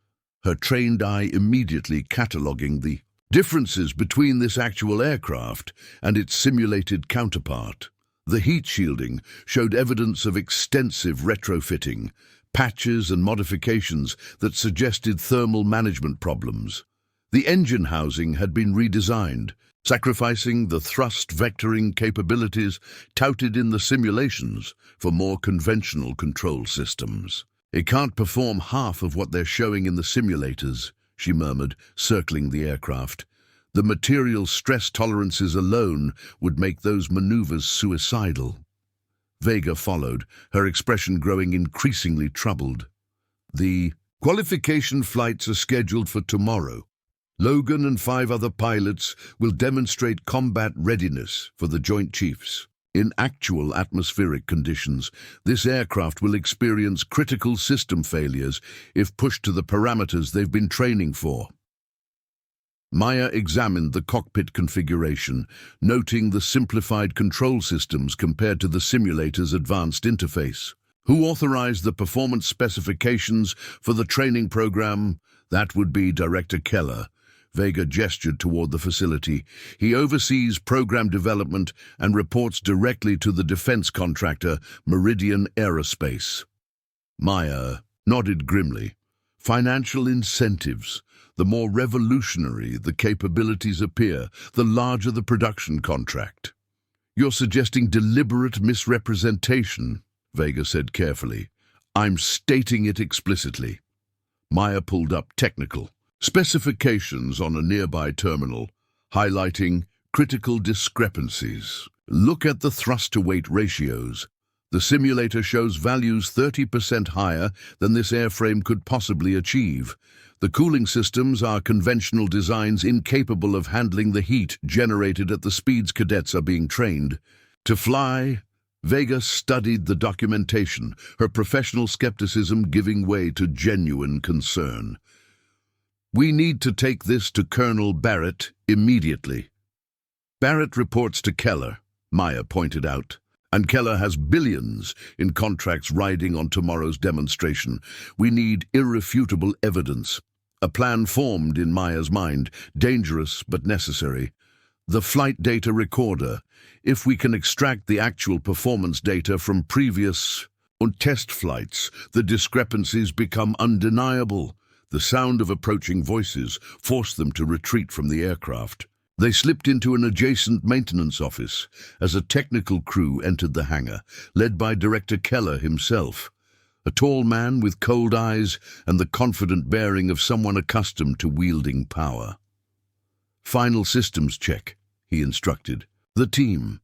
her trained eye immediately cataloging the differences between this actual aircraft and its simulated counterpart. The heat shielding showed evidence of extensive retrofitting, patches and modifications that suggested thermal management problems. The engine housing had been redesigned, sacrificing the thrust vectoring capabilities touted in the simulations for more conventional control systems. "It can't perform half of what they're showing in the simulators," she murmured, circling the aircraft. "The material stress tolerances alone would make those maneuvers suicidal." Vega followed, her expression growing increasingly troubled. "The qualification flights are scheduled for tomorrow. Logan and 5 other pilots will demonstrate combat readiness for the Joint Chiefs. In actual atmospheric conditions, this aircraft will experience critical system failures if pushed to the parameters they've been training for." Maya examined the cockpit configuration, noting the simplified control systems compared to the simulator's advanced interface. "Who authorized the performance specifications for the training program?" "That would be Director Keller." Vega gestured toward the facility. "He oversees program development and reports directly to the defense contractor, Meridian Aerospace." Maya nodded grimly. "Financial incentives. The more revolutionary the capabilities appear, the larger the production contract." "You're suggesting deliberate misrepresentation," Vega said carefully. "I'm stating it explicitly." Maya pulled up technical specifications on a nearby terminal, highlighting critical discrepancies. "Look at the thrust-to-weight ratios. The simulator shows values 30% higher than this airframe could possibly achieve. The cooling systems are conventional designs incapable of handling the heat generated at the speeds cadets are being trained to fly." Vega studied the documentation, her professional skepticism giving way to genuine concern. "We need to take this to Colonel Barrett immediately." "Barrett reports to Keller," Maya pointed out, "and Keller has billions in contracts riding on tomorrow's demonstration. We need irrefutable evidence." A plan formed in Maya's mind, dangerous but necessary. "The flight data recorder. If we can extract the actual performance data from previous test flights, the discrepancies become undeniable." The sound of approaching voices forced them to retreat from the aircraft. They slipped into an adjacent maintenance office as a technical crew entered the hangar, led by Director Keller himself. A tall man with cold eyes and the confident bearing of someone accustomed to wielding power. "Final systems check," he instructed. "The team.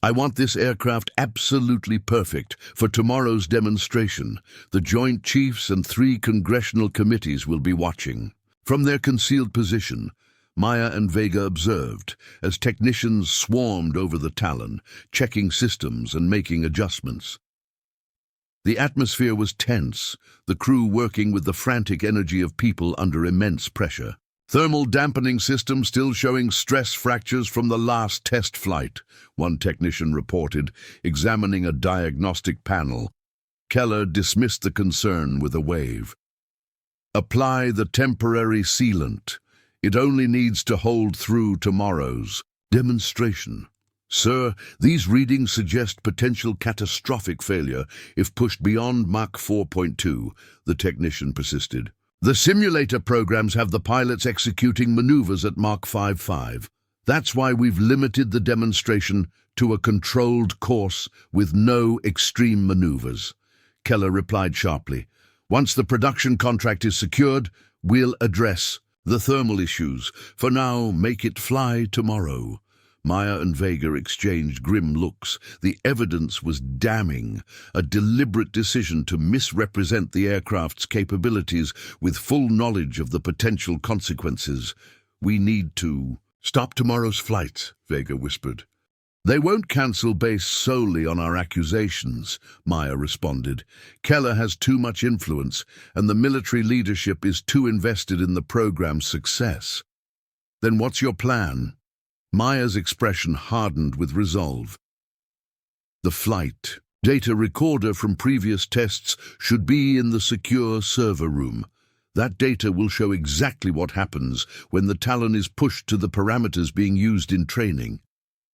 I want this aircraft absolutely perfect for tomorrow's demonstration. The Joint Chiefs and 3 congressional committees will be watching." From their concealed position, Maya and Vega observed as technicians swarmed over the Talon, checking systems and making adjustments. The atmosphere was tense, the crew working with the frantic energy of people under immense pressure. "Thermal dampening system still showing stress fractures from the last test flight," one technician reported, examining a diagnostic panel. Keller dismissed the concern with a wave. "Apply the temporary sealant. It only needs to hold through tomorrow's demonstration." "Sir, these readings suggest potential catastrophic failure if pushed beyond Mach 4.2, the technician persisted. "The simulator programs have the pilots executing maneuvers at Mach 5.5. That's why we've limited the demonstration to a controlled course with no extreme maneuvers." Keller replied sharply. "Once the production contract is secured, we'll address the thermal issues. For now, make it fly tomorrow." Maya and Vega exchanged grim looks. The evidence was damning, a deliberate decision to misrepresent the aircraft's capabilities with full knowledge of the potential consequences. "We need to stop tomorrow's flights," Vega whispered. "They won't cancel based solely on our accusations," Maya responded. "Keller has too much influence, and the military leadership is too invested in the program's success." "Then what's your plan?" Maya's expression hardened with resolve. "The flight data recorder from previous tests should be in the secure server room. That data will show exactly what happens when the Talon is pushed to the parameters being used in training."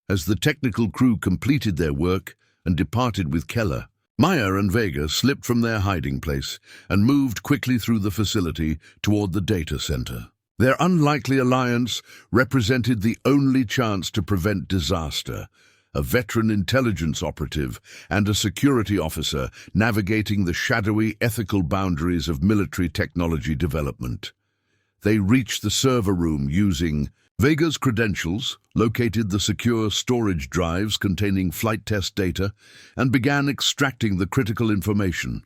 As the technical crew completed their work and departed with Keller, Maya and Vega slipped from their hiding place and moved quickly through the facility toward the data center. Their unlikely alliance represented the only chance to prevent disaster. A veteran intelligence operative and a security officer navigating the shadowy ethical boundaries of military technology development. They reached the server room using Vega's credentials, located the secure storage drives containing flight test data, and began extracting the critical information.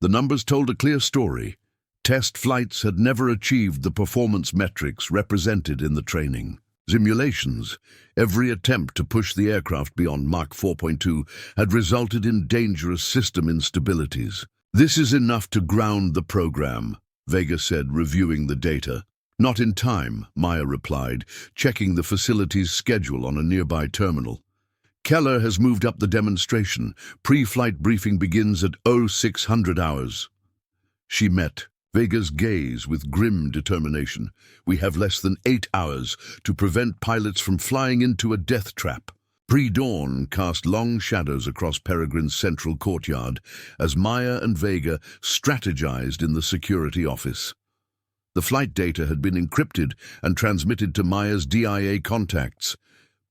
The numbers told a clear story. Test flights had never achieved the performance metrics represented in the training simulations. Every attempt to push the aircraft beyond Mach 4.2 had resulted in dangerous system instabilities. "This is enough to ground the program," Vega said, reviewing the data. "Not in time," Maya replied, checking the facility's schedule on a nearby terminal. "Keller has moved up the demonstration. Pre-flight briefing begins at 0600 hours. She met Vega's gaze with grim determination. "We have less than 8 hours to prevent pilots from flying into a death trap." Pre-dawn cast long shadows across Peregrine's central courtyard as Maya and Vega strategized in the security office. The flight data had been encrypted and transmitted to Maya's DIA contacts,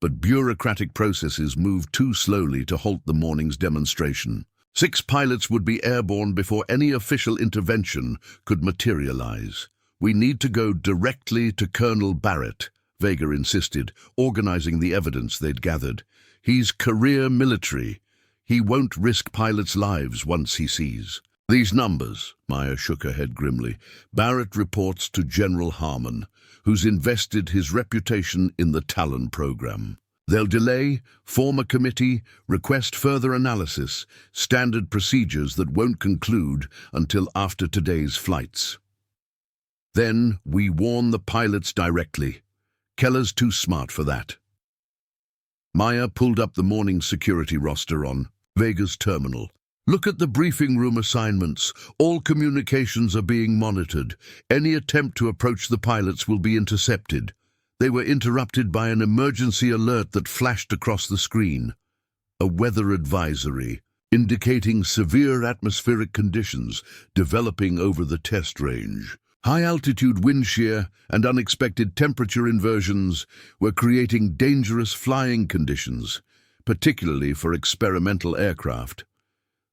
but bureaucratic processes moved too slowly to halt the morning's demonstration. 6 pilots would be airborne before any official intervention could materialize. "We need to go directly to Colonel Barrett," Vega insisted, organizing the evidence they'd gathered. "He's career military. He won't risk pilots' lives once he sees." "These numbers," Maya shook her head grimly. "Barrett reports to General Harmon, who's invested his reputation in the Talon program. They'll delay, form a committee, request further analysis, standard procedures that won't conclude until after today's flights. Then we warn the pilots directly. Keller's too smart for that." Maya pulled up the morning security roster on Vega's terminal. "Look at the briefing room assignments. All communications are being monitored. Any attempt to approach the pilots will be intercepted." They were interrupted by an emergency alert that flashed across the screen. A weather advisory, indicating severe atmospheric conditions developing over the test range. High-altitude wind shear and unexpected temperature inversions were creating dangerous flying conditions, particularly for experimental aircraft.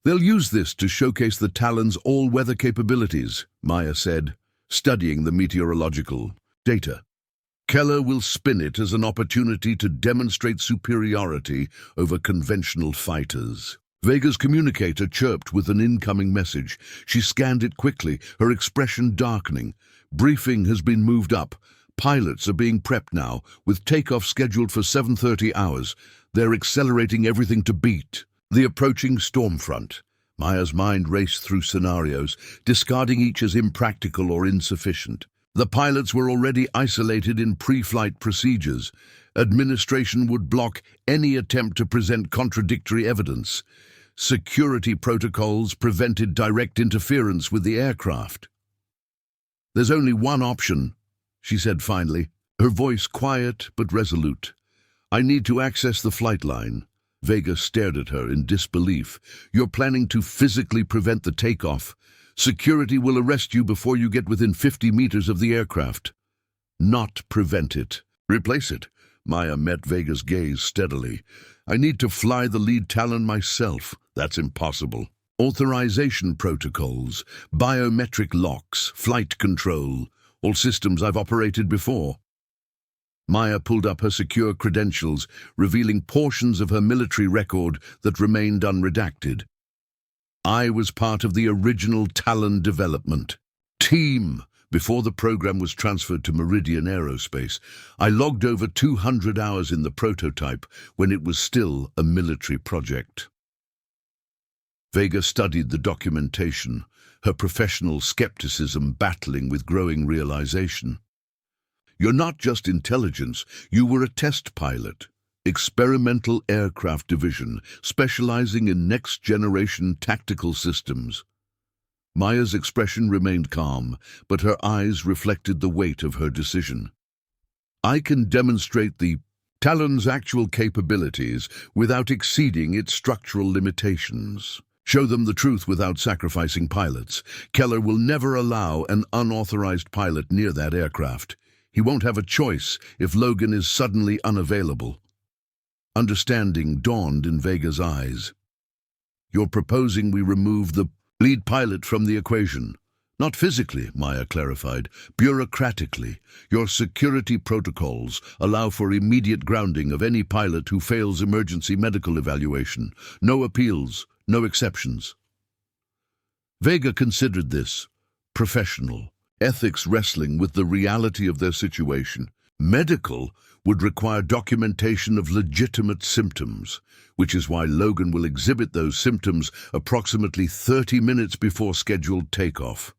"They'll use this to showcase the Talon's all-weather capabilities," Maya said, studying the meteorological data. "Keller will spin it as an opportunity to demonstrate superiority over conventional fighters." Vega's communicator chirped with an incoming message. She scanned it quickly, her expression darkening. "Briefing has been moved up. Pilots are being prepped now, with takeoff scheduled for 7:30 hours. They're accelerating everything to beat the approaching storm front." Maya's mind raced through scenarios, discarding each as impractical or insufficient. The pilots were already isolated in pre-flight procedures. Administration would block any attempt to present contradictory evidence. Security protocols prevented direct interference with the aircraft. "There's only one option," she said finally, her voice quiet but resolute. "I need to access the flight line." Vega stared at her in disbelief. "You're planning to physically prevent the takeoff. Security will arrest you before you get within 50 meters of the aircraft." "Not prevent it. Replace it." Maya met Vega's gaze steadily. "I need to fly the lead Talon myself." "That's impossible." Authorization protocols, biometric locks, flight control, all systems I've operated before. Maya pulled up her secure credentials, revealing portions of her military record that remained unredacted. I was part of the original Talon development team. Before the program was transferred to Meridian Aerospace, I logged over 200 hours in the prototype when it was still a military project. Vega studied the documentation, her professional skepticism battling with growing realization. You're not just intelligence, you were a test pilot. Experimental Aircraft Division, specializing in next-generation tactical systems. Maya's expression remained calm, but her eyes reflected the weight of her decision. I can demonstrate the Talon's actual capabilities without exceeding its structural limitations. Show them the truth without sacrificing pilots. Keller will never allow an unauthorized pilot near that aircraft. He won't have a choice if Logan is suddenly unavailable. Understanding dawned in Vega's eyes. You're proposing we remove the lead pilot from the equation. Not physically, Maya clarified, bureaucratically. Your security protocols allow for immediate grounding of any pilot who fails emergency medical evaluation. No appeals, no exceptions. Vega considered this professional, ethics wrestling with the reality of their situation. Medical would require documentation of legitimate symptoms, which is why Logan will exhibit those symptoms approximately 30 minutes before scheduled takeoff.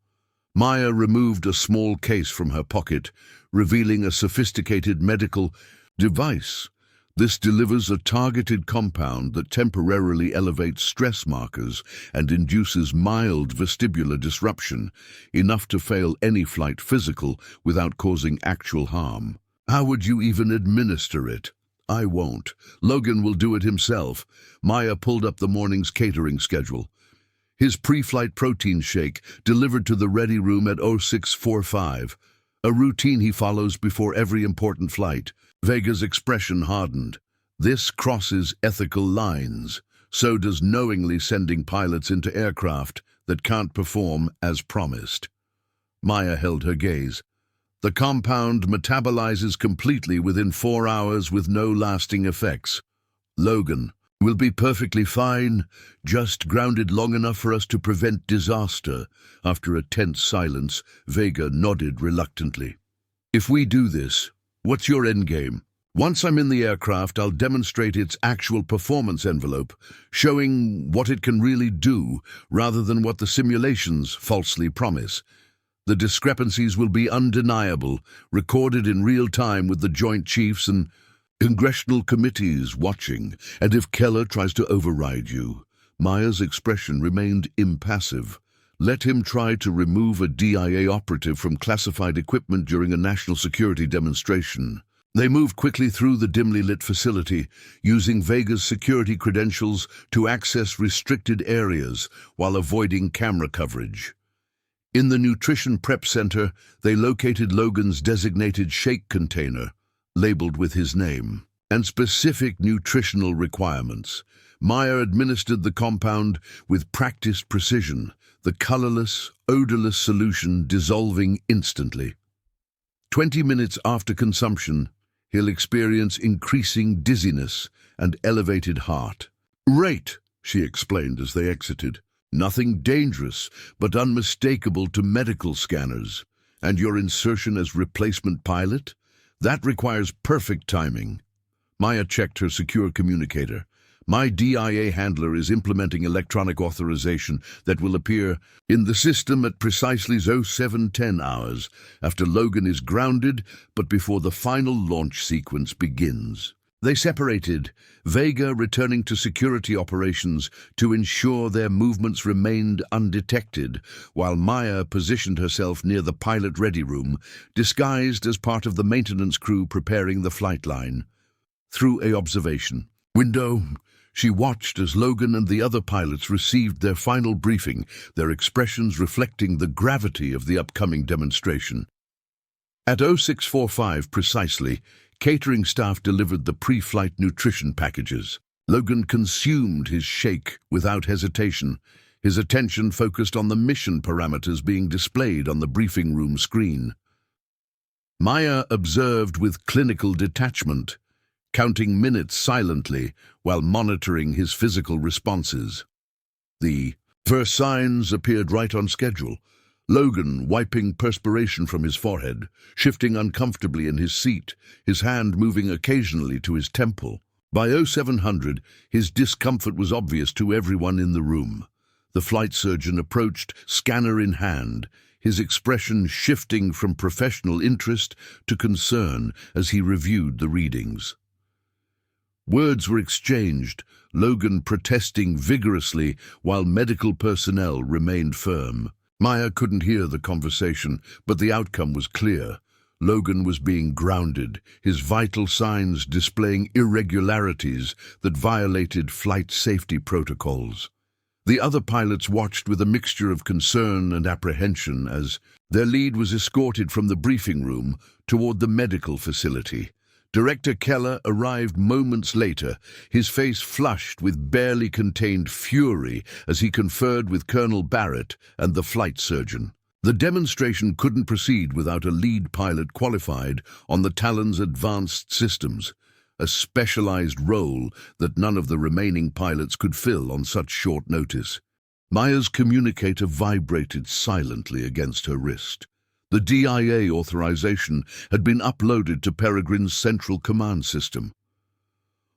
Maya removed a small case from her pocket, revealing a sophisticated medical device. This delivers a targeted compound that temporarily elevates stress markers and induces mild vestibular disruption, enough to fail any flight physical without causing actual harm. How would you even administer it? I won't. Logan will do it himself. Maya pulled up the morning's catering schedule. His pre-flight protein shake delivered to the ready room at 0645, a routine he follows before every important flight. Vega's expression hardened. This crosses ethical lines. So does knowingly sending pilots into aircraft that can't perform as promised. Maya held her gaze. The compound metabolizes completely within 4 hours with no lasting effects. Logan will be perfectly fine, just grounded long enough for us to prevent disaster. After a tense silence, Vega nodded reluctantly. If we do this, what's your endgame? Once I'm in the aircraft, I'll demonstrate its actual performance envelope, showing what it can really do, rather than what the simulations falsely promise. The discrepancies will be undeniable, recorded in real time with the Joint Chiefs and congressional committees watching. And if Keller tries to override you, Maya's expression remained impassive. Let him try to remove a DIA operative from classified equipment during a national security demonstration. They moved quickly through the dimly lit facility, using Vega's security credentials to access restricted areas while avoiding camera coverage. In the nutrition prep center, they located Logan's designated shake container, labeled with his name, and specific nutritional requirements. Maya administered the compound with practiced precision, the colorless, odorless solution dissolving instantly. 20 minutes after consumption, he'll experience increasing dizziness and elevated heart rate, she explained as they exited. Nothing dangerous, but unmistakable to medical scanners. And your insertion as replacement pilot? That requires perfect timing. Maya checked her secure communicator. My DIA handler is implementing electronic authorization that will appear in the system at precisely 0710 hours, after Logan is grounded, but before the final launch sequence begins. They separated, Vega returning to security operations to ensure their movements remained undetected, while Maya positioned herself near the pilot-ready room, disguised as part of the maintenance crew preparing the flight line. Through an observation window, she watched as Logan and the other pilots received their final briefing, their expressions reflecting the gravity of the upcoming demonstration. At 0645 precisely, catering staff delivered the pre-flight nutrition packages. Logan consumed his shake without hesitation, his attention focused on the mission parameters being displayed on the briefing room screen. Maya observed with clinical detachment, counting minutes silently while monitoring his physical responses. The first signs appeared right on schedule. Logan wiping perspiration from his forehead, shifting uncomfortably in his seat, his hand moving occasionally to his temple. By 0700, his discomfort was obvious to everyone in the room. The flight surgeon approached, scanner in hand, his expression shifting from professional interest to concern as he reviewed the readings. Words were exchanged, Logan protesting vigorously while medical personnel remained firm. Maya couldn't hear the conversation, but the outcome was clear. Logan was being grounded, his vital signs displaying irregularities that violated flight safety protocols. The other pilots watched with a mixture of concern and apprehension as their lead was escorted from the briefing room toward the medical facility. Director Keller arrived moments later, his face flushed with barely contained fury as he conferred with Colonel Barrett and the flight surgeon. The demonstration couldn't proceed without a lead pilot qualified on the Talon's advanced systems, a specialized role that none of the remaining pilots could fill on such short notice. Maya's communicator vibrated silently against her wrist. The DIA authorization had been uploaded to Peregrine's central command system.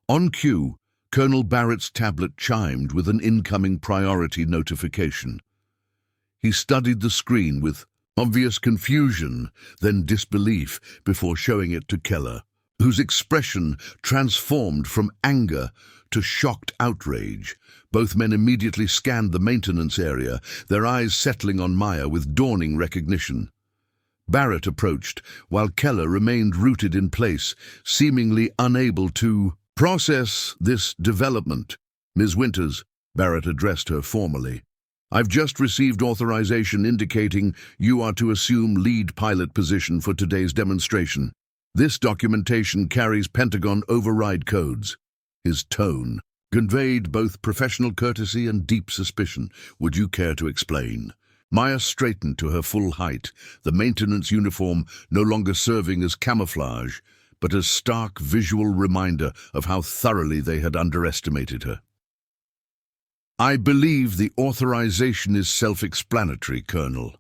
On cue, Colonel Barrett's tablet chimed with an incoming priority notification. He studied the screen with obvious confusion, then disbelief, before showing it to Keller, whose expression transformed from anger to shocked outrage. Both men immediately scanned the maintenance area, their eyes settling on Maya with dawning recognition. Barrett approached, while Keller remained rooted in place, seemingly unable to process this development. "Ms. Winters," Barrett addressed her formally, "I've just received authorization indicating you are to assume lead pilot position for today's demonstration. This documentation carries Pentagon override codes." His tone conveyed both professional courtesy and deep suspicion. "Would you care to explain?" Maya straightened to her full height, the maintenance uniform no longer serving as camouflage, but as stark visual reminder of how thoroughly they had underestimated her. "I believe the authorization is self-explanatory, Colonel.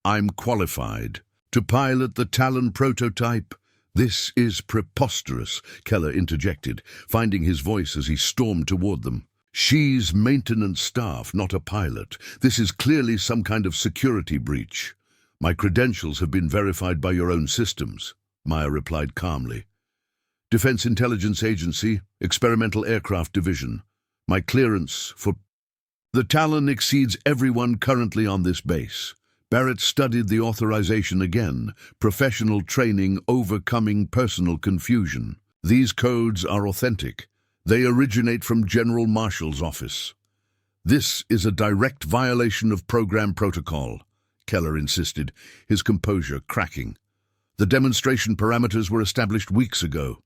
I'm qualified to pilot the Talon prototype." "This is preposterous," Keller interjected, finding his voice as he stormed toward them. "She's maintenance staff, not a pilot. This is clearly some kind of security breach." "My credentials have been verified by your own systems," Maya replied calmly. "Defense Intelligence Agency, Experimental Aircraft Division. My clearance for the Talon exceeds everyone currently on this base." Barrett studied the authorization again, professional training overcoming personal confusion. "These codes are authentic. They originate from General Marshal's office." "This is a direct violation of program protocol," Keller insisted, his composure cracking. "The demonstration parameters were established weeks ago.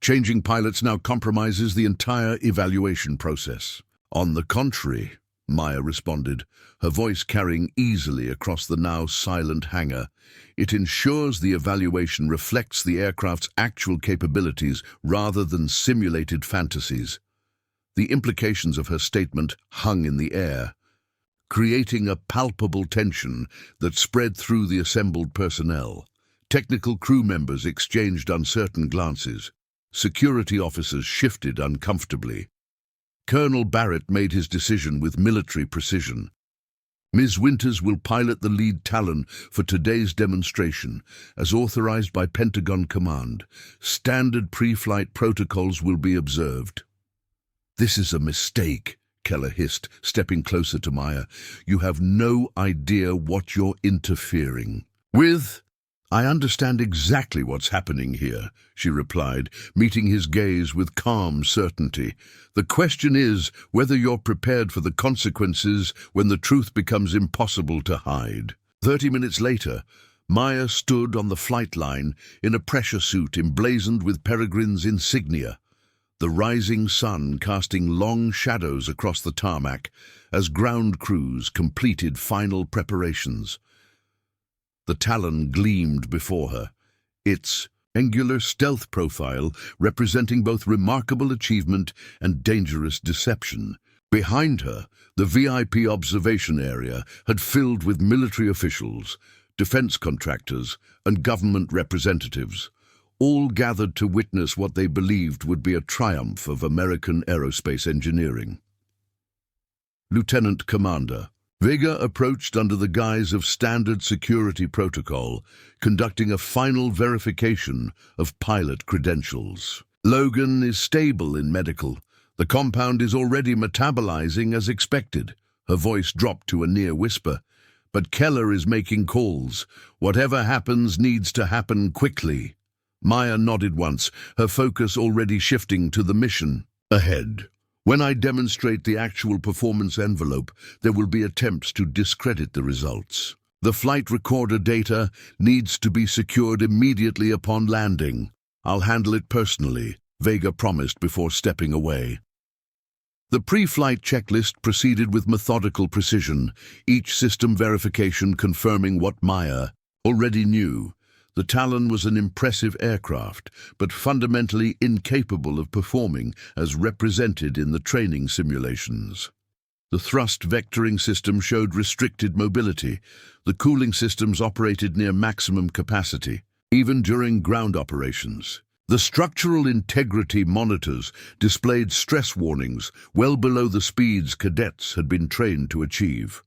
Changing pilots now compromises the entire evaluation process." "On the contrary," Maya responded, her voice carrying easily across the now silent hangar, "it ensures the evaluation reflects the aircraft's actual capabilities rather than simulated fantasies." The implications of her statement hung in the air, creating a palpable tension that spread through the assembled personnel. Technical crew members exchanged uncertain glances. Security officers shifted uncomfortably. Colonel Barrett made his decision with military precision. "Ms. Winters will pilot the lead Talon for today's demonstration, as authorized by Pentagon Command. Standard pre-flight protocols will be observed." "This is a mistake," Keller hissed, stepping closer to Maya. "You have no idea what you're interfering with." "I understand exactly what's happening here," she replied, meeting his gaze with calm certainty. "The question is whether you're prepared for the consequences when the truth becomes impossible to hide." 30 minutes later, Maya stood on the flight line in a pressure suit emblazoned with Peregrine's insignia. the rising sun casting long shadows across the tarmac as ground crews completed final preparations. The Talon gleamed before her, its angular stealth profile representing both remarkable achievement and dangerous deception. Behind her, the VIP observation area had filled with military officials, defense contractors, and government representatives, all gathered to witness what they believed would be a triumph of American aerospace engineering. Lieutenant Commander Vega approached under the guise of standard security protocol, conducting a final verification of pilot credentials. Logan is stable in medical. The compound is already metabolizing as expected. Her voice dropped to a near whisper. But Keller is making calls. Whatever happens needs to happen quickly. Maya nodded once, her focus already shifting to the mission ahead. When I demonstrate the actual performance envelope, there will be attempts to discredit the results. The flight recorder data needs to be secured immediately upon landing. I'll handle it personally, Vega promised before stepping away. The pre-flight checklist proceeded with methodical precision, each system verification confirming what Maya already knew. The Talon was an impressive aircraft, but fundamentally incapable of performing as represented in the training simulations. The thrust vectoring system showed restricted mobility. The cooling systems operated near maximum capacity, even during ground operations. The structural integrity monitors displayed stress warnings well below the speeds cadets had been trained to achieve.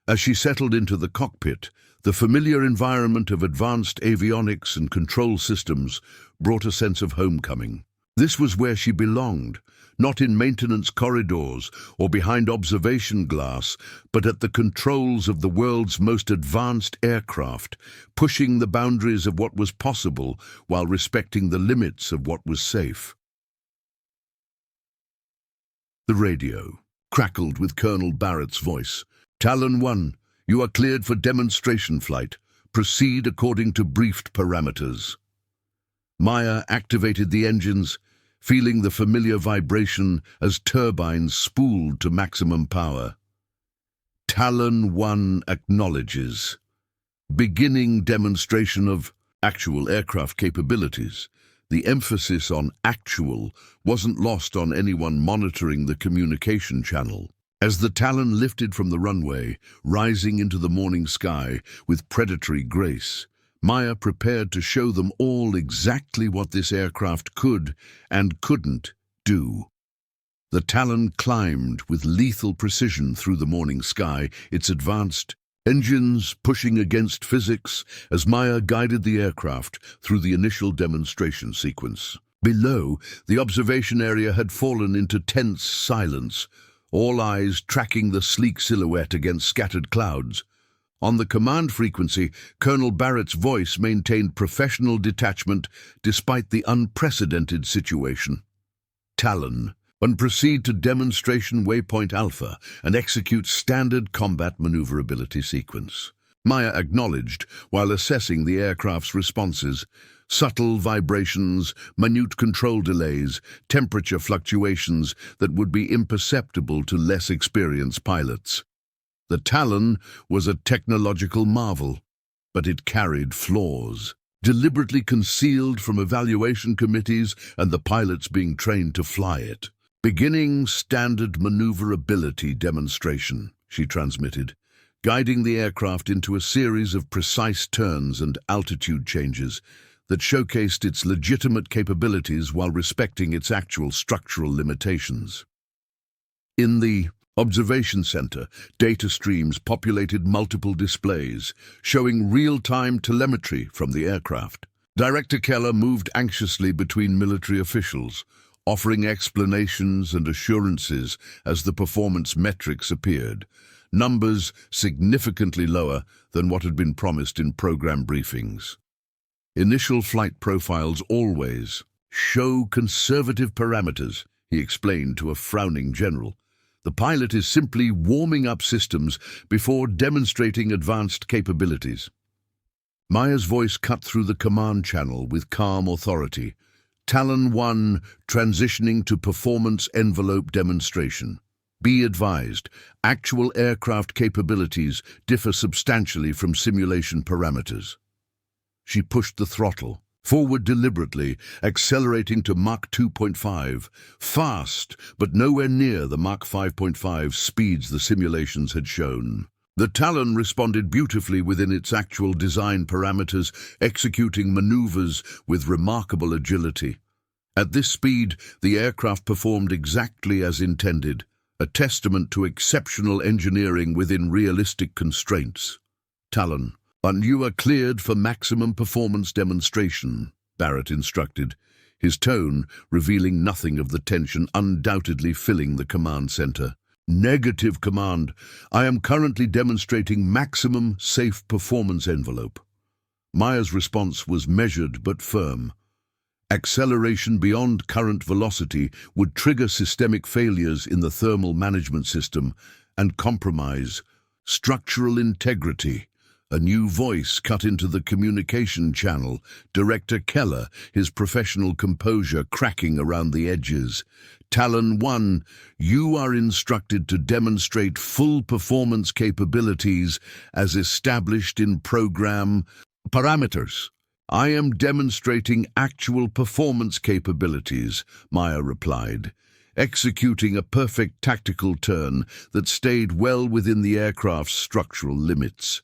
As she settled into the cockpit, the familiar environment of advanced avionics and control systems brought a sense of homecoming. This was where she belonged, not in maintenance corridors or behind observation glass, but at the controls of the world's most advanced aircraft, pushing the boundaries of what was possible while respecting the limits of what was safe. The radio crackled with Colonel Barrett's voice. Talon 1, you are cleared for demonstration flight. Proceed according to briefed parameters. Maya activated the engines, feeling the familiar vibration as turbines spooled to maximum power. Talon 1 acknowledges. Beginning demonstration of actual aircraft capabilities. The emphasis on actual wasn't lost on anyone monitoring the communication channel. As the Talon lifted from the runway, rising into the morning sky with predatory grace, Maya prepared to show them all exactly what this aircraft could and couldn't do. The Talon climbed with lethal precision through the morning sky, its advanced engines pushing against physics as Maya guided the aircraft through the initial demonstration sequence. Below, the observation area had fallen into tense silence, all eyes tracking the sleek silhouette against scattered clouds. On the command frequency, Colonel Barrett's voice maintained professional detachment despite the unprecedented situation. Talon, and proceed to demonstration waypoint Alpha and execute standard combat maneuverability sequence. Maya acknowledged while assessing the aircraft's responses. Subtle vibrations, minute control delays, temperature fluctuations that would be imperceptible to less experienced pilots. The Talon was a technological marvel, but it carried flaws, deliberately concealed from evaluation committees and the pilots being trained to fly it. Beginning standard maneuverability demonstration, she transmitted, guiding the aircraft into a series of precise turns and altitude changes that showcased its legitimate capabilities while respecting its actual structural limitations. In the observation center, data streams populated multiple displays, showing real-time telemetry from the aircraft. Director Keller moved anxiously between military officials, offering explanations and assurances as the performance metrics appeared, numbers significantly lower than what had been promised in program briefings. Initial flight profiles always show conservative parameters, he explained to a frowning general. The pilot is simply warming up systems before demonstrating advanced capabilities. Maya's voice cut through the command channel with calm authority. Talon 1, transitioning to performance envelope demonstration. Be advised, actual aircraft capabilities differ substantially from simulation parameters. She pushed the throttle forward deliberately, accelerating to Mach 2.5, fast, but nowhere near the Mach 5.5 speeds the simulations had shown. The Talon responded beautifully within its actual design parameters, executing maneuvers with remarkable agility. At this speed, the aircraft performed exactly as intended, a testament to exceptional engineering within realistic constraints. Talon, and you are cleared for maximum performance demonstration, Barrett instructed, his tone revealing nothing of the tension undoubtedly filling the command center. Negative, Command. I am currently demonstrating maximum safe performance envelope. Maya's response was measured but firm. Acceleration beyond current velocity would trigger systemic failures in the thermal management system and compromise structural integrity. A new voice cut into the communication channel, Director Keller, his professional composure cracking around the edges. Talon 1, you are instructed to demonstrate full performance capabilities as established in program parameters. I am demonstrating actual performance capabilities, Maya replied, executing a perfect tactical turn that stayed well within the aircraft's structural limits.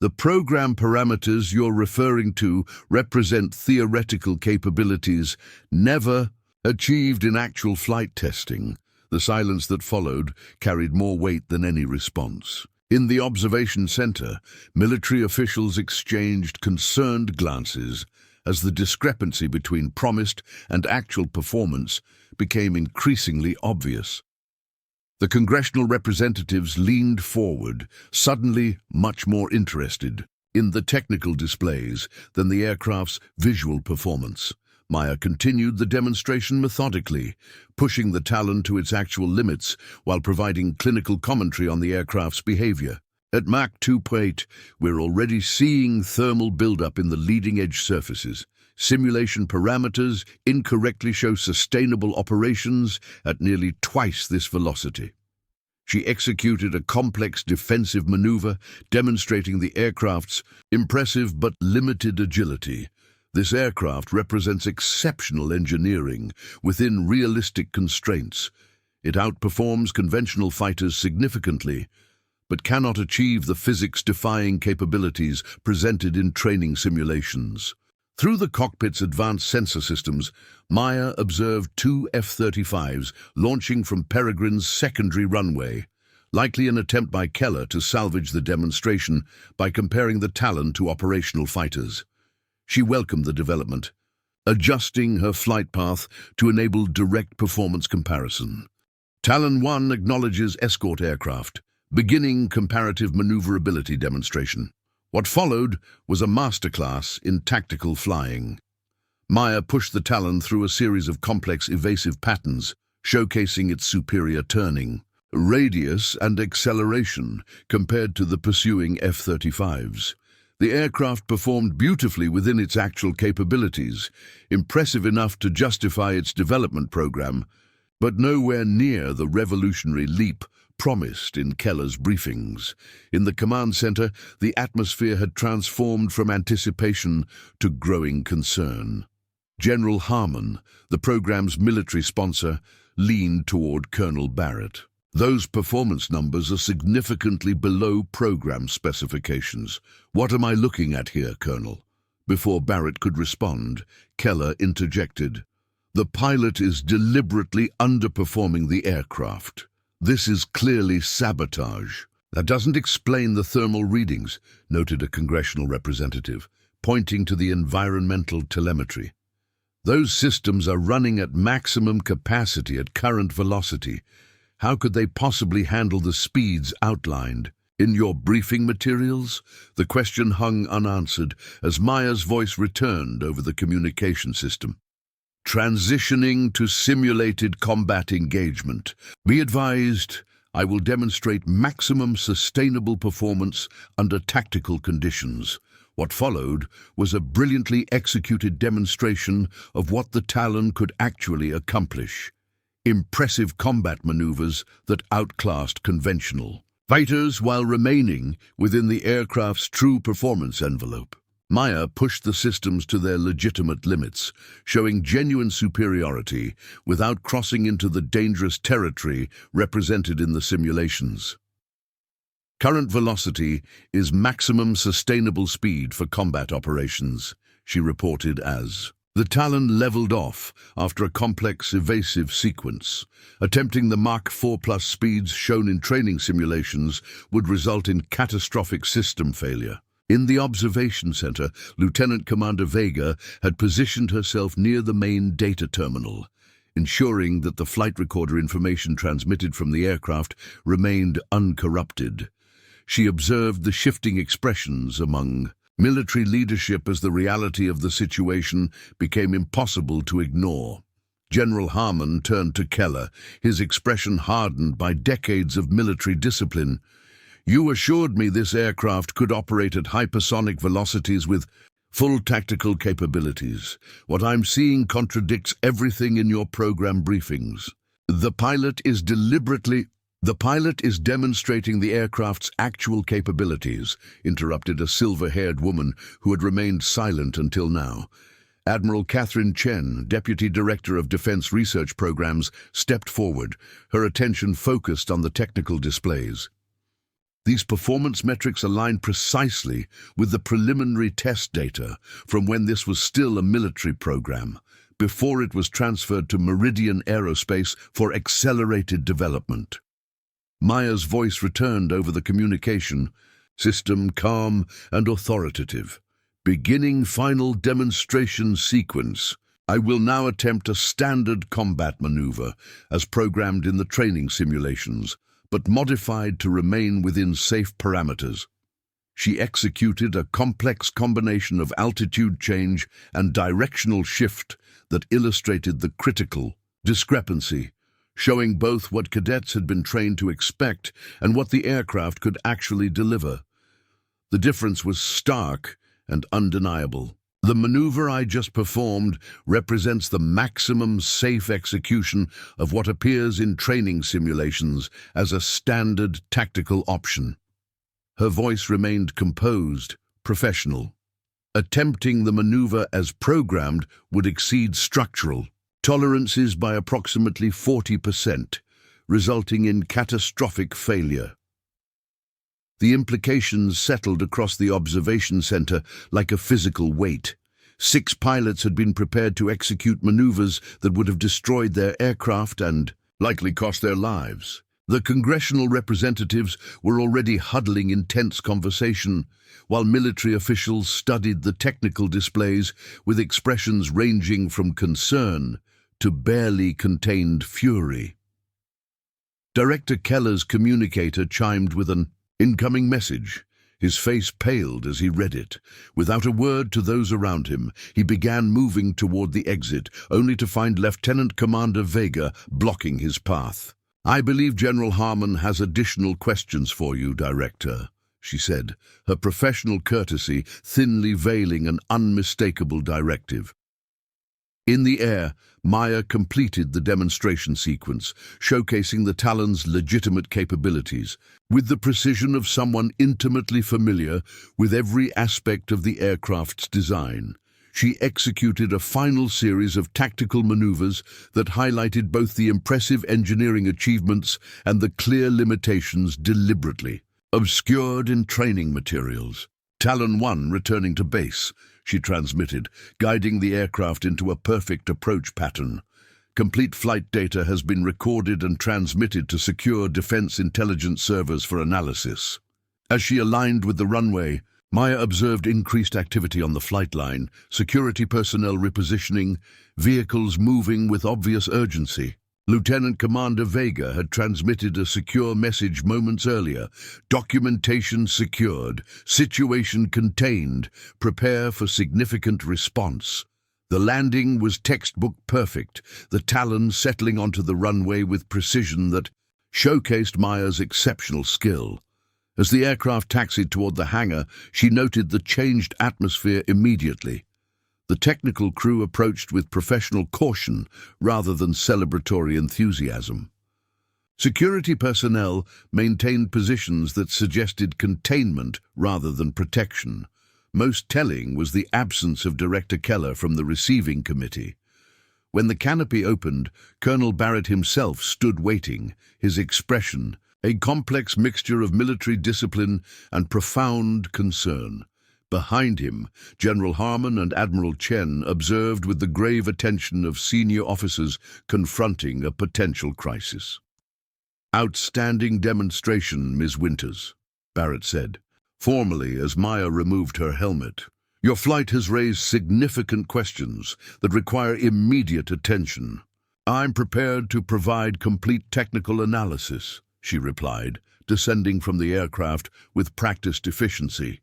The program parameters you're referring to represent theoretical capabilities never achieved in actual flight testing. The silence that followed carried more weight than any response. In the observation center, military officials exchanged concerned glances as the discrepancy between promised and actual performance became increasingly obvious. The congressional representatives leaned forward, suddenly much more interested in the technical displays than the aircraft's visual performance. Maya continued the demonstration methodically, pushing the Talon to its actual limits while providing clinical commentary on the aircraft's behavior. At Mach 2.8, we're already seeing thermal buildup in the leading-edge surfaces. Simulation parameters incorrectly show sustainable operations at nearly twice this velocity. She executed a complex defensive maneuver, demonstrating the aircraft's impressive but limited agility. This aircraft represents exceptional engineering within realistic constraints. It outperforms conventional fighters significantly, but cannot achieve the physics-defying capabilities presented in training simulations. Through the cockpit's advanced sensor systems, Maya observed two F-35s launching from Peregrine's secondary runway, likely an attempt by Keller to salvage the demonstration by comparing the Talon to operational fighters. She welcomed the development, adjusting her flight path to enable direct performance comparison. Talon 1 acknowledges escort aircraft, beginning comparative maneuverability demonstration. What followed was a masterclass in tactical flying. Maya pushed the Talon through a series of complex evasive patterns, showcasing its superior turning, radius and acceleration compared to the pursuing F-35s. The aircraft performed beautifully within its actual capabilities, impressive enough to justify its development program, but nowhere near the revolutionary leap promised in Keller's briefings. In the command center, the atmosphere had transformed from anticipation to growing concern. General Harmon, the program's military sponsor, leaned toward Colonel Barrett. Those performance numbers are significantly below program specifications. What am I looking at here, Colonel? Before Barrett could respond, Keller interjected. The pilot is deliberately underperforming the aircraft. This is clearly sabotage. That doesn't explain the thermal readings, noted a congressional representative, pointing to the environmental telemetry. Those systems are running at maximum capacity at current velocity. How could they possibly handle the speeds outlined? In your briefing materials? The question hung unanswered as Maya's voice returned over the communication system. Transitioning to simulated combat engagement. Be advised, I will demonstrate maximum sustainable performance under tactical conditions. What followed was a brilliantly executed demonstration of what the Talon could actually accomplish. Impressive combat maneuvers that outclassed conventional fighters while remaining within the aircraft's true performance envelope. Maya pushed the systems to their legitimate limits, showing genuine superiority without crossing into the dangerous territory represented in the simulations. Current velocity is maximum sustainable speed for combat operations, she reported as. The Talon leveled off after a complex evasive sequence. Attempting the Mach 4+ speeds shown in training simulations would result in catastrophic system failure. In the observation center, Lieutenant Commander Vega had positioned herself near the main data terminal, ensuring that the flight recorder information transmitted from the aircraft remained uncorrupted. She observed the shifting expressions among military leadership as the reality of the situation became impossible to ignore. General Harmon turned to Keller, his expression hardened by decades of military discipline. "You assured me this aircraft could operate at hypersonic velocities with full tactical capabilities. What I'm seeing contradicts everything in your program briefings. The pilot is demonstrating the aircraft's actual capabilities," interrupted a silver-haired woman who had remained silent until now. Admiral Catherine Chen, Deputy Director of Defense Research Programs, stepped forward, her attention focused on the technical displays. These performance metrics align precisely with the preliminary test data from when this was still a military program, before it was transferred to Meridian Aerospace for accelerated development. Maya's voice returned over the communication system, calm and authoritative. "Beginning final demonstration sequence. I will now attempt a standard combat maneuver as programmed in the training simulations, but modified to remain within safe parameters." She executed a complex combination of altitude change and directional shift that illustrated the critical discrepancy, showing both what cadets had been trained to expect and what the aircraft could actually deliver. The difference was stark and undeniable. "The maneuver I just performed represents the maximum safe execution of what appears in training simulations as a standard tactical option." Her voice remained composed, professional. "Attempting the maneuver as programmed would exceed structural tolerances by approximately 40%, resulting in catastrophic failure." The implications settled across the observation center like a physical weight. 6 pilots had been prepared to execute maneuvers that would have destroyed their aircraft and likely cost their lives. The congressional representatives were already huddling in tense conversation, while military officials studied the technical displays with expressions ranging from concern to barely contained fury. Director Keller's communicator chimed with an incoming message. His face paled as he read it. Without a word to those around him, he began moving toward the exit, only to find Lieutenant Commander Vega blocking his path. "I believe General Harmon has additional questions for you, Director," she said, her professional courtesy thinly veiling an unmistakable directive. In the air, Maya completed the demonstration sequence, showcasing the Talon's legitimate capabilities, with the precision of someone intimately familiar with every aspect of the aircraft's design. She executed a final series of tactical maneuvers that highlighted both the impressive engineering achievements and the clear limitations deliberately obscured in training materials. "Talon 1 returning to base," she transmitted, guiding the aircraft into a perfect approach pattern. "Complete flight data has been recorded and transmitted to secure defense intelligence servers for analysis." As she aligned with the runway, Maya observed increased activity on the flight line, security personnel repositioning, vehicles moving with obvious urgency. Lieutenant Commander Vega had transmitted a secure message moments earlier. "Documentation secured. Situation contained. Prepare for significant response." The landing was textbook perfect, the Talon settling onto the runway with precision that showcased Maya's exceptional skill. As the aircraft taxied toward the hangar, she noted the changed atmosphere immediately. The technical crew approached with professional caution rather than celebratory enthusiasm. Security personnel maintained positions that suggested containment rather than protection. Most telling was the absence of Director Keller from the receiving committee. When the canopy opened, Colonel Barrett himself stood waiting, his expression a complex mixture of military discipline and profound concern. Behind him, General Harmon and Admiral Chen observed with the grave attention of senior officers confronting a potential crisis. "Outstanding demonstration, Ms. Winters," Barrett said, formally as Maya removed her helmet. "Your flight has raised significant questions that require immediate attention." "I'm prepared to provide complete technical analysis," she replied, descending from the aircraft with practiced efficiency.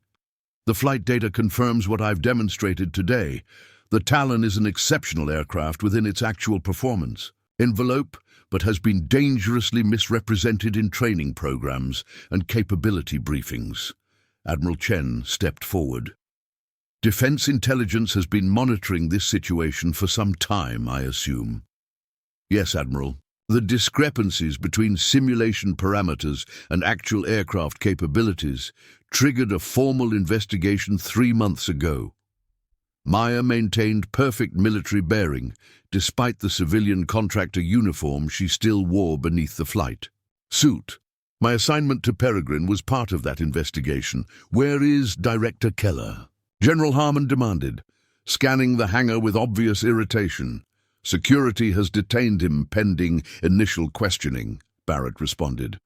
"The flight data confirms what I've demonstrated today. The Talon is an exceptional aircraft within its actual performance. Envelope, but has been dangerously misrepresented in training programs and capability briefings." Admiral Chen stepped forward. "Defense intelligence has been monitoring this situation for some time, I assume." "Yes, Admiral. The discrepancies between simulation parameters and actual aircraft capabilities triggered a formal investigation 3 months ago." Maya maintained perfect military bearing, despite the civilian contractor uniform she still wore beneath the flight suit. "My assignment to Peregrine was part of that investigation. Where is Director Keller?" General Harmon demanded, scanning the hangar with obvious irritation. "Security has detained him pending initial questioning," Barrett responded.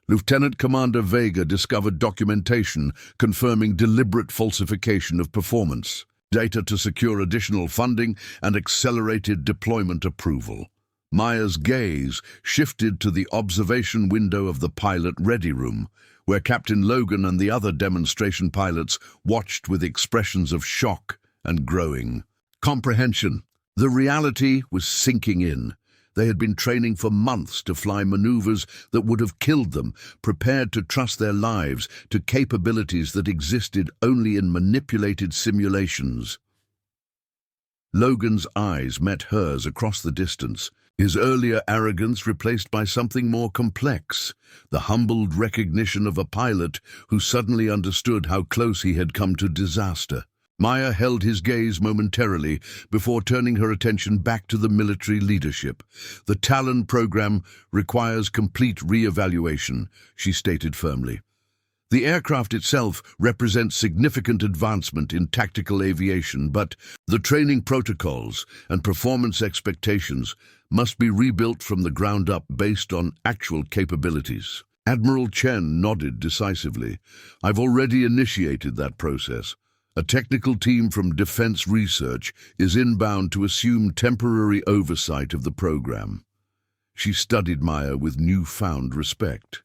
"Lieutenant Commander Vega discovered documentation confirming deliberate falsification of performance, data to secure additional funding, and accelerated deployment approval." Maya's gaze shifted to the observation window of the pilot ready room, where Captain Logan and the other demonstration pilots watched with expressions of shock and growing comprehension. The reality was sinking in. They had been training for months to fly maneuvers that would have killed them, prepared to trust their lives to capabilities that existed only in manipulated simulations. Logan's eyes met hers across the distance, his earlier arrogance replaced by something more complex, the humbled recognition of a pilot who suddenly understood how close he had come to disaster. Maya held his gaze momentarily before turning her attention back to the military leadership. "The Talon program requires complete re-evaluation," she stated firmly. "The aircraft itself represents significant advancement in tactical aviation, but the training protocols and performance expectations must be rebuilt from the ground up based on actual capabilities." Admiral Chen nodded decisively. "I've already initiated that process. A technical team from Defense Research is inbound to assume temporary oversight of the program." She studied Maya with newfound respect.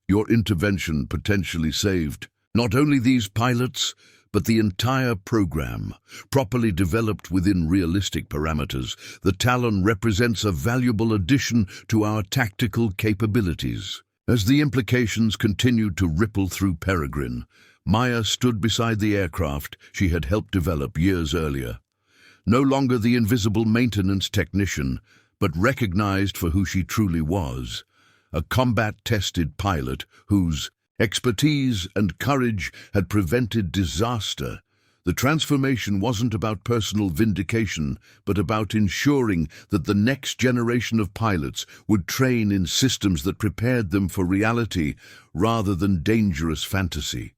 "Your intervention potentially saved not only these pilots, but the entire program. Properly developed within realistic parameters, the Talon represents a valuable addition to our tactical capabilities." As the implications continued to ripple through Peregrine, Maya stood beside the aircraft she had helped develop years earlier. No longer the invisible maintenance technician, but recognized for who she truly was, a combat-tested pilot whose expertise and courage had prevented disaster. The transformation wasn't about personal vindication, but about ensuring that the next generation of pilots would train in systems that prepared them for reality rather than dangerous fantasy.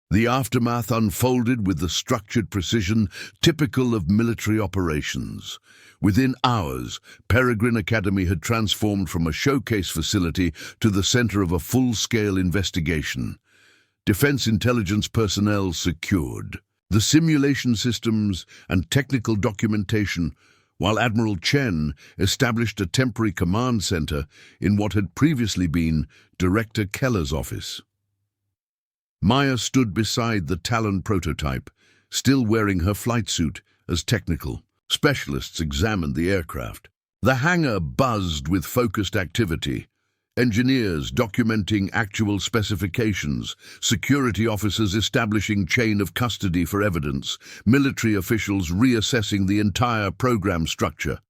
The aftermath unfolded with the structured precision typical of military operations. Within hours, Peregrine Academy had transformed from a showcase facility to the center of a full-scale investigation. Defense intelligence personnel secured the simulation systems and technical documentation, while Admiral Chen established a temporary command center in what had previously been Director Keller's office. Maya stood beside the Talon prototype, still wearing her flight suit as technical. Specialists examined the aircraft. The hangar buzzed with focused activity. Engineers documenting actual specifications, security officers establishing chain of custody for evidence, military officials reassessing the entire program structure.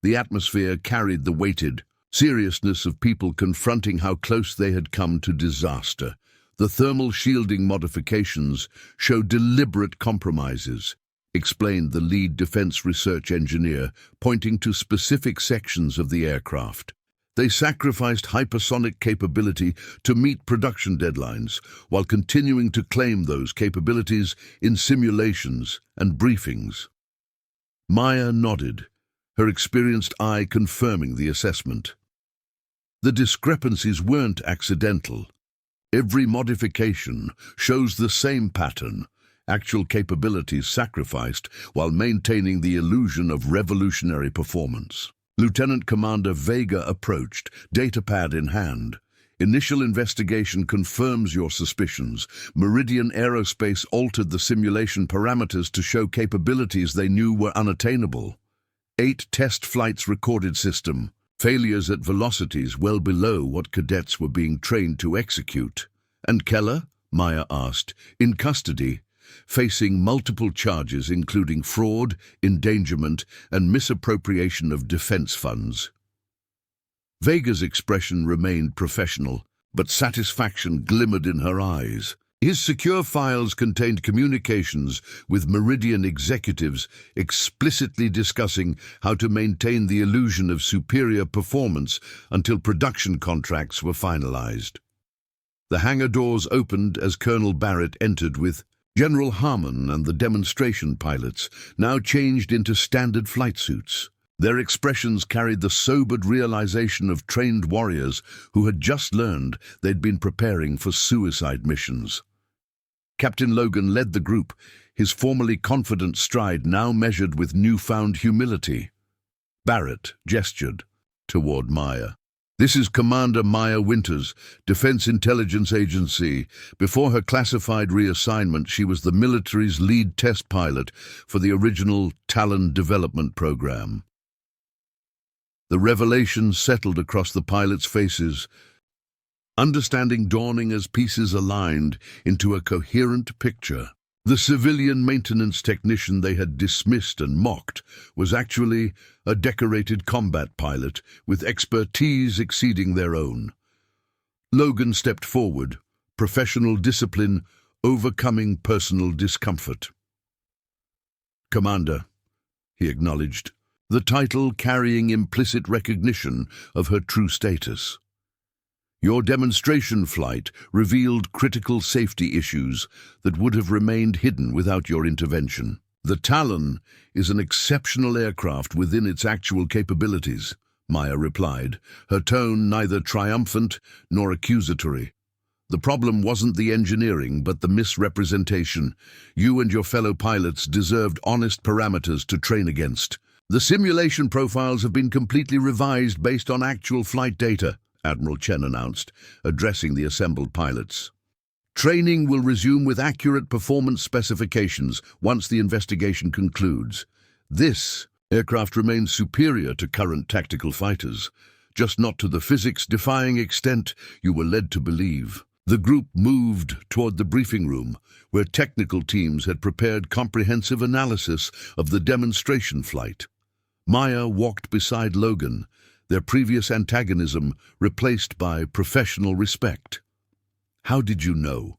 The atmosphere carried the weighted seriousness of people confronting how close they had come to disaster. The thermal shielding modifications show deliberate compromises, explained the lead defense research engineer, pointing to specific sections of the aircraft. They sacrificed hypersonic capability to meet production deadlines, while continuing to claim those capabilities in simulations and briefings. Maya nodded, her experienced eye confirming the assessment. The discrepancies weren't accidental. Every modification shows the same pattern, actual capabilities sacrificed while maintaining the illusion of revolutionary performance. Lieutenant Commander Vega approached, datapad in hand. Initial investigation confirms your suspicions. Meridian Aerospace altered the simulation parameters to show capabilities they knew were unattainable. 8 test flights recorded system. Failures at velocities well below what cadets were being trained to execute. And Keller? Maya asked. In custody, facing multiple charges including fraud, endangerment, and misappropriation of defense funds. Vega's expression remained professional, but satisfaction glimmered in her eyes. His secure files contained communications with Meridian executives explicitly discussing how to maintain the illusion of superior performance until production contracts were finalized. The hangar doors opened as Colonel Barrett entered with General Harmon and the demonstration pilots, now changed into standard flight suits. Their expressions carried the sobered realization of trained warriors who had just learned they'd been preparing for suicide missions. Captain Logan led the group, his formerly confident stride now measured with newfound humility. Barrett gestured toward Maya. This is Commander Maya Winters, Defense Intelligence Agency. Before her classified reassignment, she was the military's lead test pilot for the original Talon development program. The revelation settled across the pilots' faces, understanding dawning as pieces aligned into a coherent picture. The civilian maintenance technician they had dismissed and mocked was actually a decorated combat pilot with expertise exceeding their own. Logan stepped forward, professional discipline overcoming personal discomfort. Commander, he acknowledged, the title carrying implicit recognition of her true status. Your demonstration flight revealed critical safety issues that would have remained hidden without your intervention. The Talon is an exceptional aircraft within its actual capabilities, Maya replied, her tone neither triumphant nor accusatory. The problem wasn't the engineering, but the misrepresentation. You and your fellow pilots deserved honest parameters to train against. The simulation profiles have been completely revised based on actual flight data, Admiral Chen announced, addressing the assembled pilots. Training will resume with accurate performance specifications once the investigation concludes. This aircraft remains superior to current tactical fighters, just not to the physics-defying extent you were led to believe. The group moved toward the briefing room, where technical teams had prepared comprehensive analysis of the demonstration flight. Maya walked beside Logan, their previous antagonism replaced by professional respect. How did you know?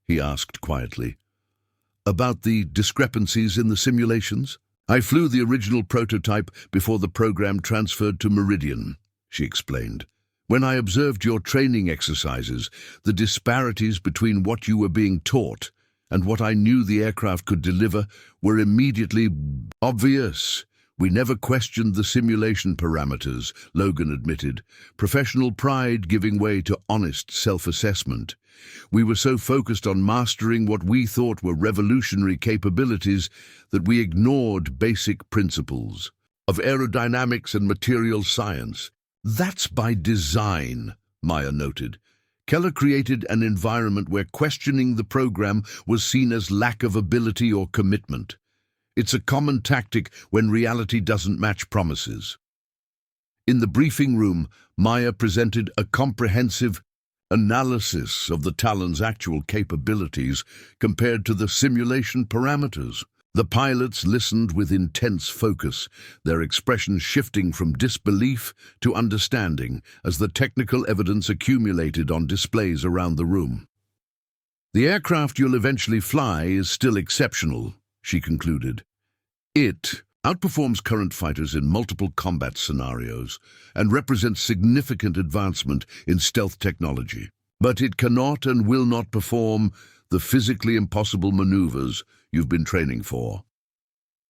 He asked quietly. About the discrepancies in the simulations? I flew the original prototype before the program transferred to Meridian, she explained. When I observed your training exercises, the disparities between what you were being taught and what I knew the aircraft could deliver were immediately obvious. We never questioned the simulation parameters, Logan admitted, professional pride giving way to honest self-assessment. We were so focused on mastering what we thought were revolutionary capabilities that we ignored basic principles of aerodynamics and material science. That's by design, Maya noted. Keller created an environment where questioning the program was seen as lack of ability or commitment. It's a common tactic when reality doesn't match promises. In the briefing room, Maya presented a comprehensive analysis of the Talon's actual capabilities compared to the simulation parameters. The pilots listened with intense focus, their expressions shifting from disbelief to understanding as the technical evidence accumulated on displays around the room. "The aircraft you'll eventually fly is still exceptional," she concluded. "It outperforms current fighters in multiple combat scenarios and represents significant advancement in stealth technology. But it cannot and will not perform the physically impossible maneuvers you've been training for."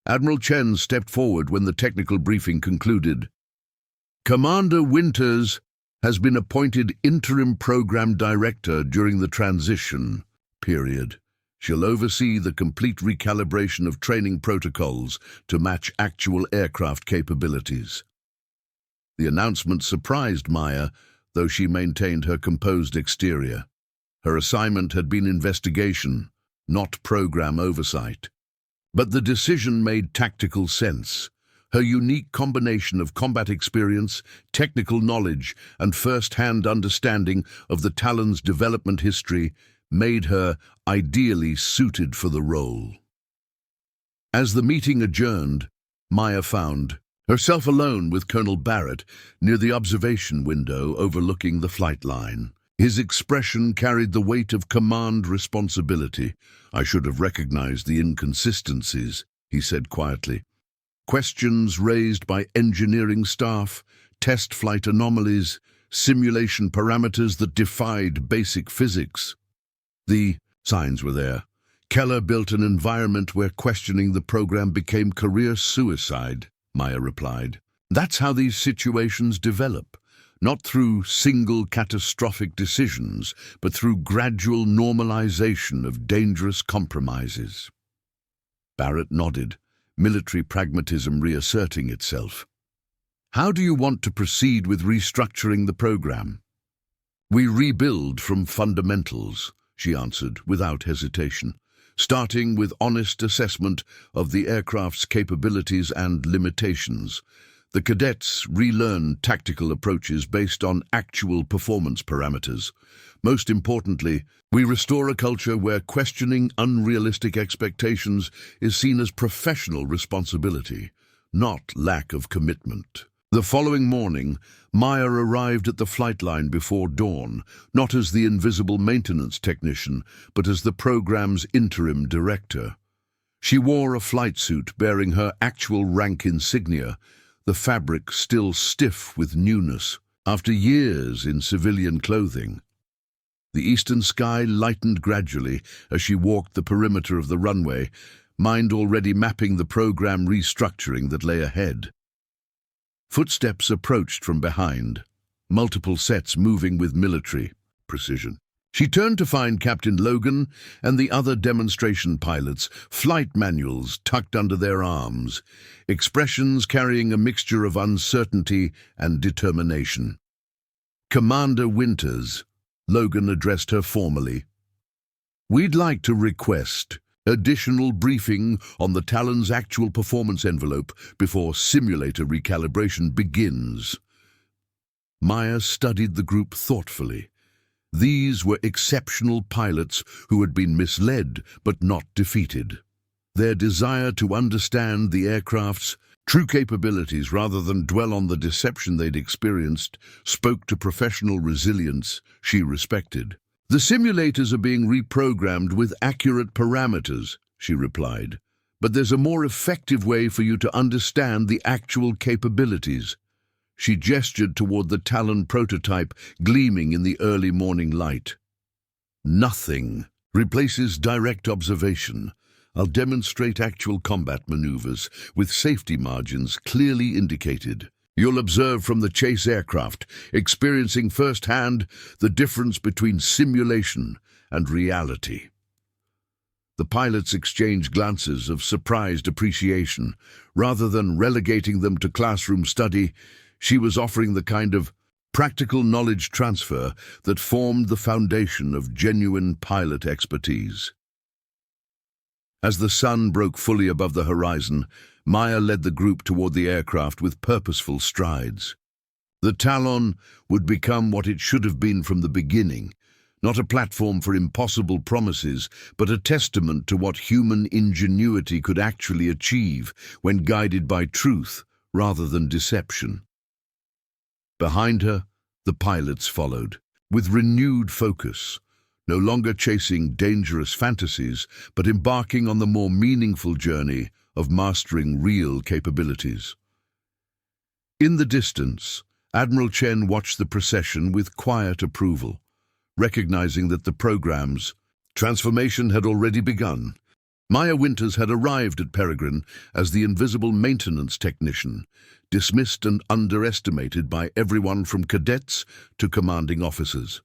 Admiral Chen stepped forward when the technical briefing concluded. "Commander Winters has been appointed interim program director during the transition period. She'll oversee the complete recalibration of training protocols to match actual aircraft capabilities." The announcement surprised Maya, though she maintained her composed exterior. Her assignment had been investigation, not program oversight. But the decision made tactical sense. Her unique combination of combat experience, technical knowledge, and first-hand understanding of the Talon's development history made her ideally suited for the role. As the meeting adjourned, Maya found herself alone with Colonel Barrett near the observation window overlooking the flight line. His expression carried the weight of command responsibility. "I should have recognized the inconsistencies," he said quietly. "Questions raised by engineering staff, test flight anomalies, simulation parameters that defied basic physics. The signs were there. Keller built an environment where questioning the program became career suicide," Maya replied. "That's how these situations develop. Not through single catastrophic decisions, but through gradual normalization of dangerous compromises." Barrett nodded, military pragmatism reasserting itself. "How do you want to proceed with restructuring the program?" "We rebuild from fundamentals," she answered without hesitation, "starting with honest assessment of the aircraft's capabilities and limitations. The cadets relearn tactical approaches based on actual performance parameters. Most importantly, we restore a culture where questioning unrealistic expectations is seen as professional responsibility, not lack of commitment." The following morning, Maya arrived at the flight line before dawn, not as the invisible maintenance technician, but as the program's interim director. She wore a flight suit bearing her actual rank insignia, the fabric still stiff with newness, after years in civilian clothing. The eastern sky lightened gradually as she walked the perimeter of the runway, mind already mapping the program restructuring that lay ahead. Footsteps approached from behind, multiple sets moving with military precision. She turned to find Captain Logan and the other demonstration pilots, flight manuals tucked under their arms, expressions carrying a mixture of uncertainty and determination. "Commander Winters," Logan addressed her formally, "we'd like to request additional briefing on the Talon's actual performance envelope before simulator recalibration begins." Maya studied the group thoughtfully. These were exceptional pilots who had been misled but not defeated. Their desire to understand the aircraft's true capabilities rather than dwell on the deception they'd experienced spoke to professional resilience she respected. "The simulators are being reprogrammed with accurate parameters," she replied. "But there's a more effective way for you to understand the actual capabilities." She gestured toward the Talon prototype gleaming in the early morning light. "Nothing replaces direct observation. I'll demonstrate actual combat maneuvers with safety margins clearly indicated. You'll observe from the chase aircraft, experiencing firsthand the difference between simulation and reality." The pilots exchanged glances of surprised appreciation. Rather than relegating them to classroom study, she was offering the kind of practical knowledge transfer that formed the foundation of genuine pilot expertise. As the sun broke fully above the horizon, Maya led the group toward the aircraft with purposeful strides. The Talon would become what it should have been from the beginning, not a platform for impossible promises, but a testament to what human ingenuity could actually achieve when guided by truth rather than deception. Behind her, the pilots followed, with renewed focus, no longer chasing dangerous fantasies, but embarking on the more meaningful journey of mastering real capabilities. In the distance, Admiral Chen watched the procession with quiet approval, recognizing that the program's transformation had already begun. Maya Winters had arrived at Peregrine as the invisible maintenance technician, dismissed and underestimated by everyone from cadets to commanding officers.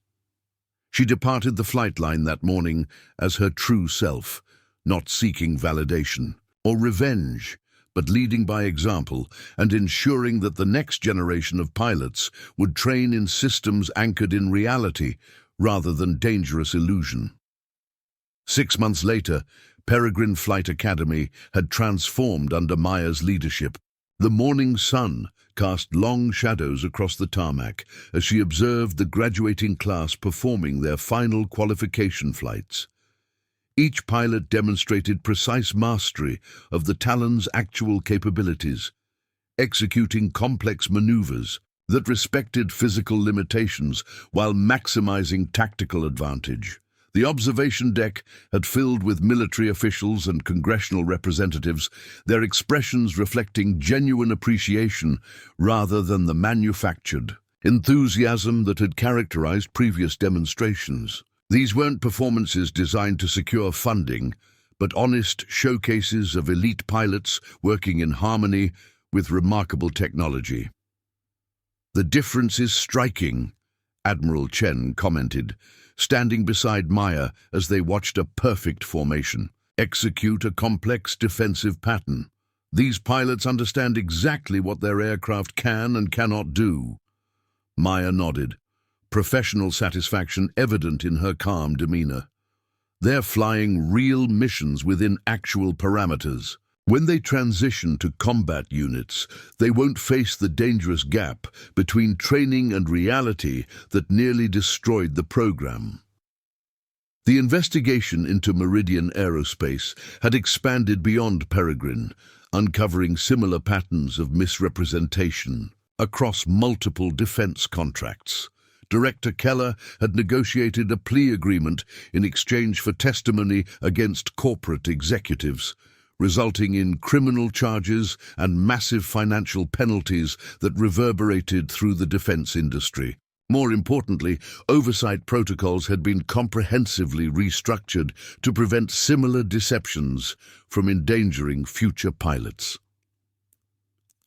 She departed the flight line that morning as her true self, not seeking validation or revenge, but leading by example and ensuring that the next generation of pilots would train in systems anchored in reality rather than dangerous illusion. 6 months later, Peregrine Flight Academy had transformed under Maya's leadership. The morning sun cast long shadows across the tarmac as she observed the graduating class performing their final qualification flights. Each pilot demonstrated precise mastery of the Talon's actual capabilities, executing complex maneuvers that respected physical limitations while maximizing tactical advantage. The observation deck had filled with military officials and congressional representatives, their expressions reflecting genuine appreciation rather than the manufactured enthusiasm that had characterized previous demonstrations. These weren't performances designed to secure funding, but honest showcases of elite pilots working in harmony with remarkable technology. "The difference is striking," Admiral Chen commented, standing beside Maya as they watched a perfect formation execute a complex defensive pattern. "These pilots understand exactly what their aircraft can and cannot do." Maya nodded, professional satisfaction evident in her calm demeanor. "They're flying real missions within actual parameters. When they transition to combat units, they won't face the dangerous gap between training and reality that nearly destroyed the program." The investigation into Meridian Aerospace had expanded beyond Peregrine, uncovering similar patterns of misrepresentation across multiple defense contracts. Director Keller had negotiated a plea agreement in exchange for testimony against corporate executives, resulting in criminal charges and massive financial penalties that reverberated through the defense industry. More importantly, oversight protocols had been comprehensively restructured to prevent similar deceptions from endangering future pilots.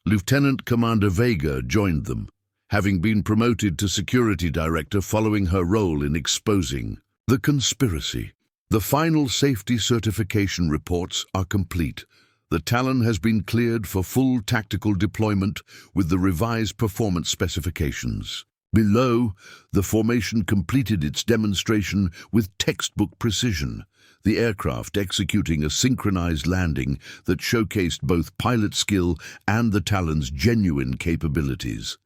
Lieutenant Commander Vega joined them, having been promoted to security director following her role in exposing the conspiracy. "The final safety certification reports are complete. The Talon has been cleared for full tactical deployment with the revised performance specifications." Below, the formation completed its demonstration with textbook precision, the aircraft executing a synchronized landing that showcased both pilot skill and the Talon's genuine capabilities.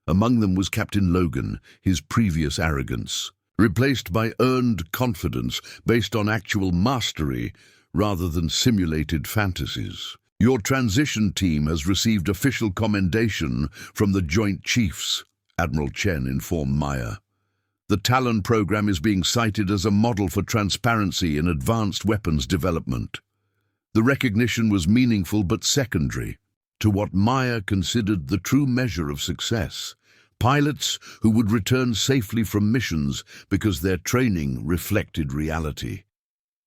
Among them was Captain Logan, his previous arrogance, replaced by earned confidence based on actual mastery rather than simulated fantasies. "Your transition team has received official commendation from the Joint Chiefs," Admiral Chen informed Maya. "The Talon program is being cited as a model for transparency in advanced weapons development." The recognition was meaningful but secondary to what Maya considered the true measure of success: pilots who would return safely from missions because their training reflected reality.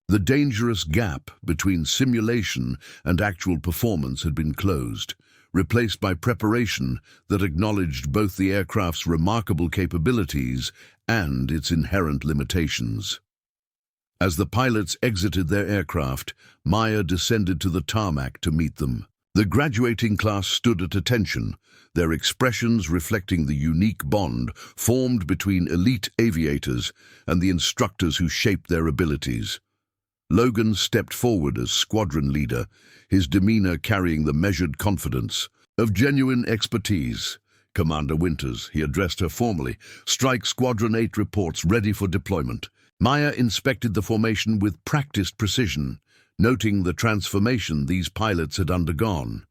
The dangerous gap between simulation and actual performance had been closed, replaced by preparation that acknowledged both the aircraft's remarkable capabilities and its inherent limitations. As the pilots exited their aircraft, Maya descended to the tarmac to meet them. The graduating class stood at attention, their expressions reflecting the unique bond formed between elite aviators and the instructors who shaped their abilities. Logan stepped forward as squadron leader, his demeanor carrying the measured confidence of genuine expertise. Commander Winters, he addressed her formally. Strike Squadron 8 reports ready for deployment. Maya inspected the formation with practiced precision, noting the transformation these pilots had undergone.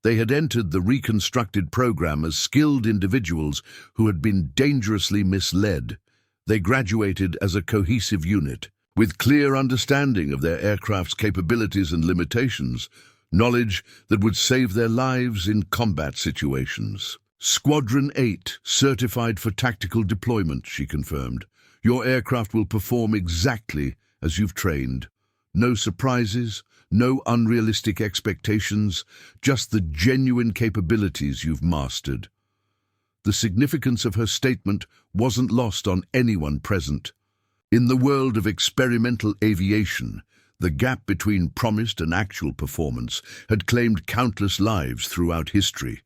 They had entered the reconstructed program as skilled individuals who had been dangerously misled. They graduated as a cohesive unit, with clear understanding of their aircraft's capabilities and limitations, knowledge that would save their lives in combat situations. Squadron 8, certified for tactical deployment, she confirmed. Your aircraft will perform exactly as you've trained. No surprises, no unrealistic expectations, just the genuine capabilities you've mastered. The significance of her statement wasn't lost on anyone present. In the world of experimental aviation, the gap between promised and actual performance had claimed countless lives throughout history.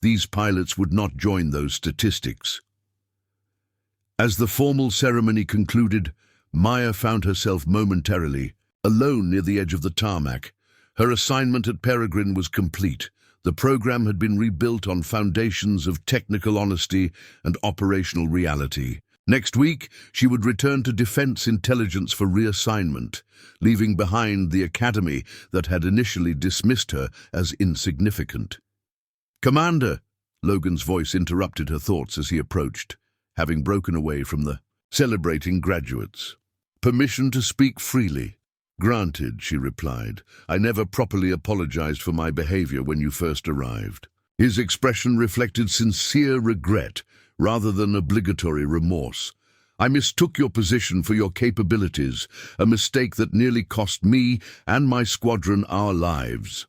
These pilots would not join those statistics. As the formal ceremony concluded, Maya found herself momentarily alone near the edge of the tarmac. Her assignment at Peregrine was complete. The program had been rebuilt on foundations of technical honesty and operational reality. Next week, she would return to Defense Intelligence for reassignment, leaving behind the academy that had initially dismissed her as insignificant. "Commander," Logan's voice interrupted her thoughts as he approached, having broken away from the celebrating graduates. "Permission to speak freely." "Granted," she replied. "I never properly apologized for my behavior when you first arrived." His expression reflected sincere regret rather than obligatory remorse. "I mistook your position for your capabilities, a mistake that nearly cost me and my squadron our lives."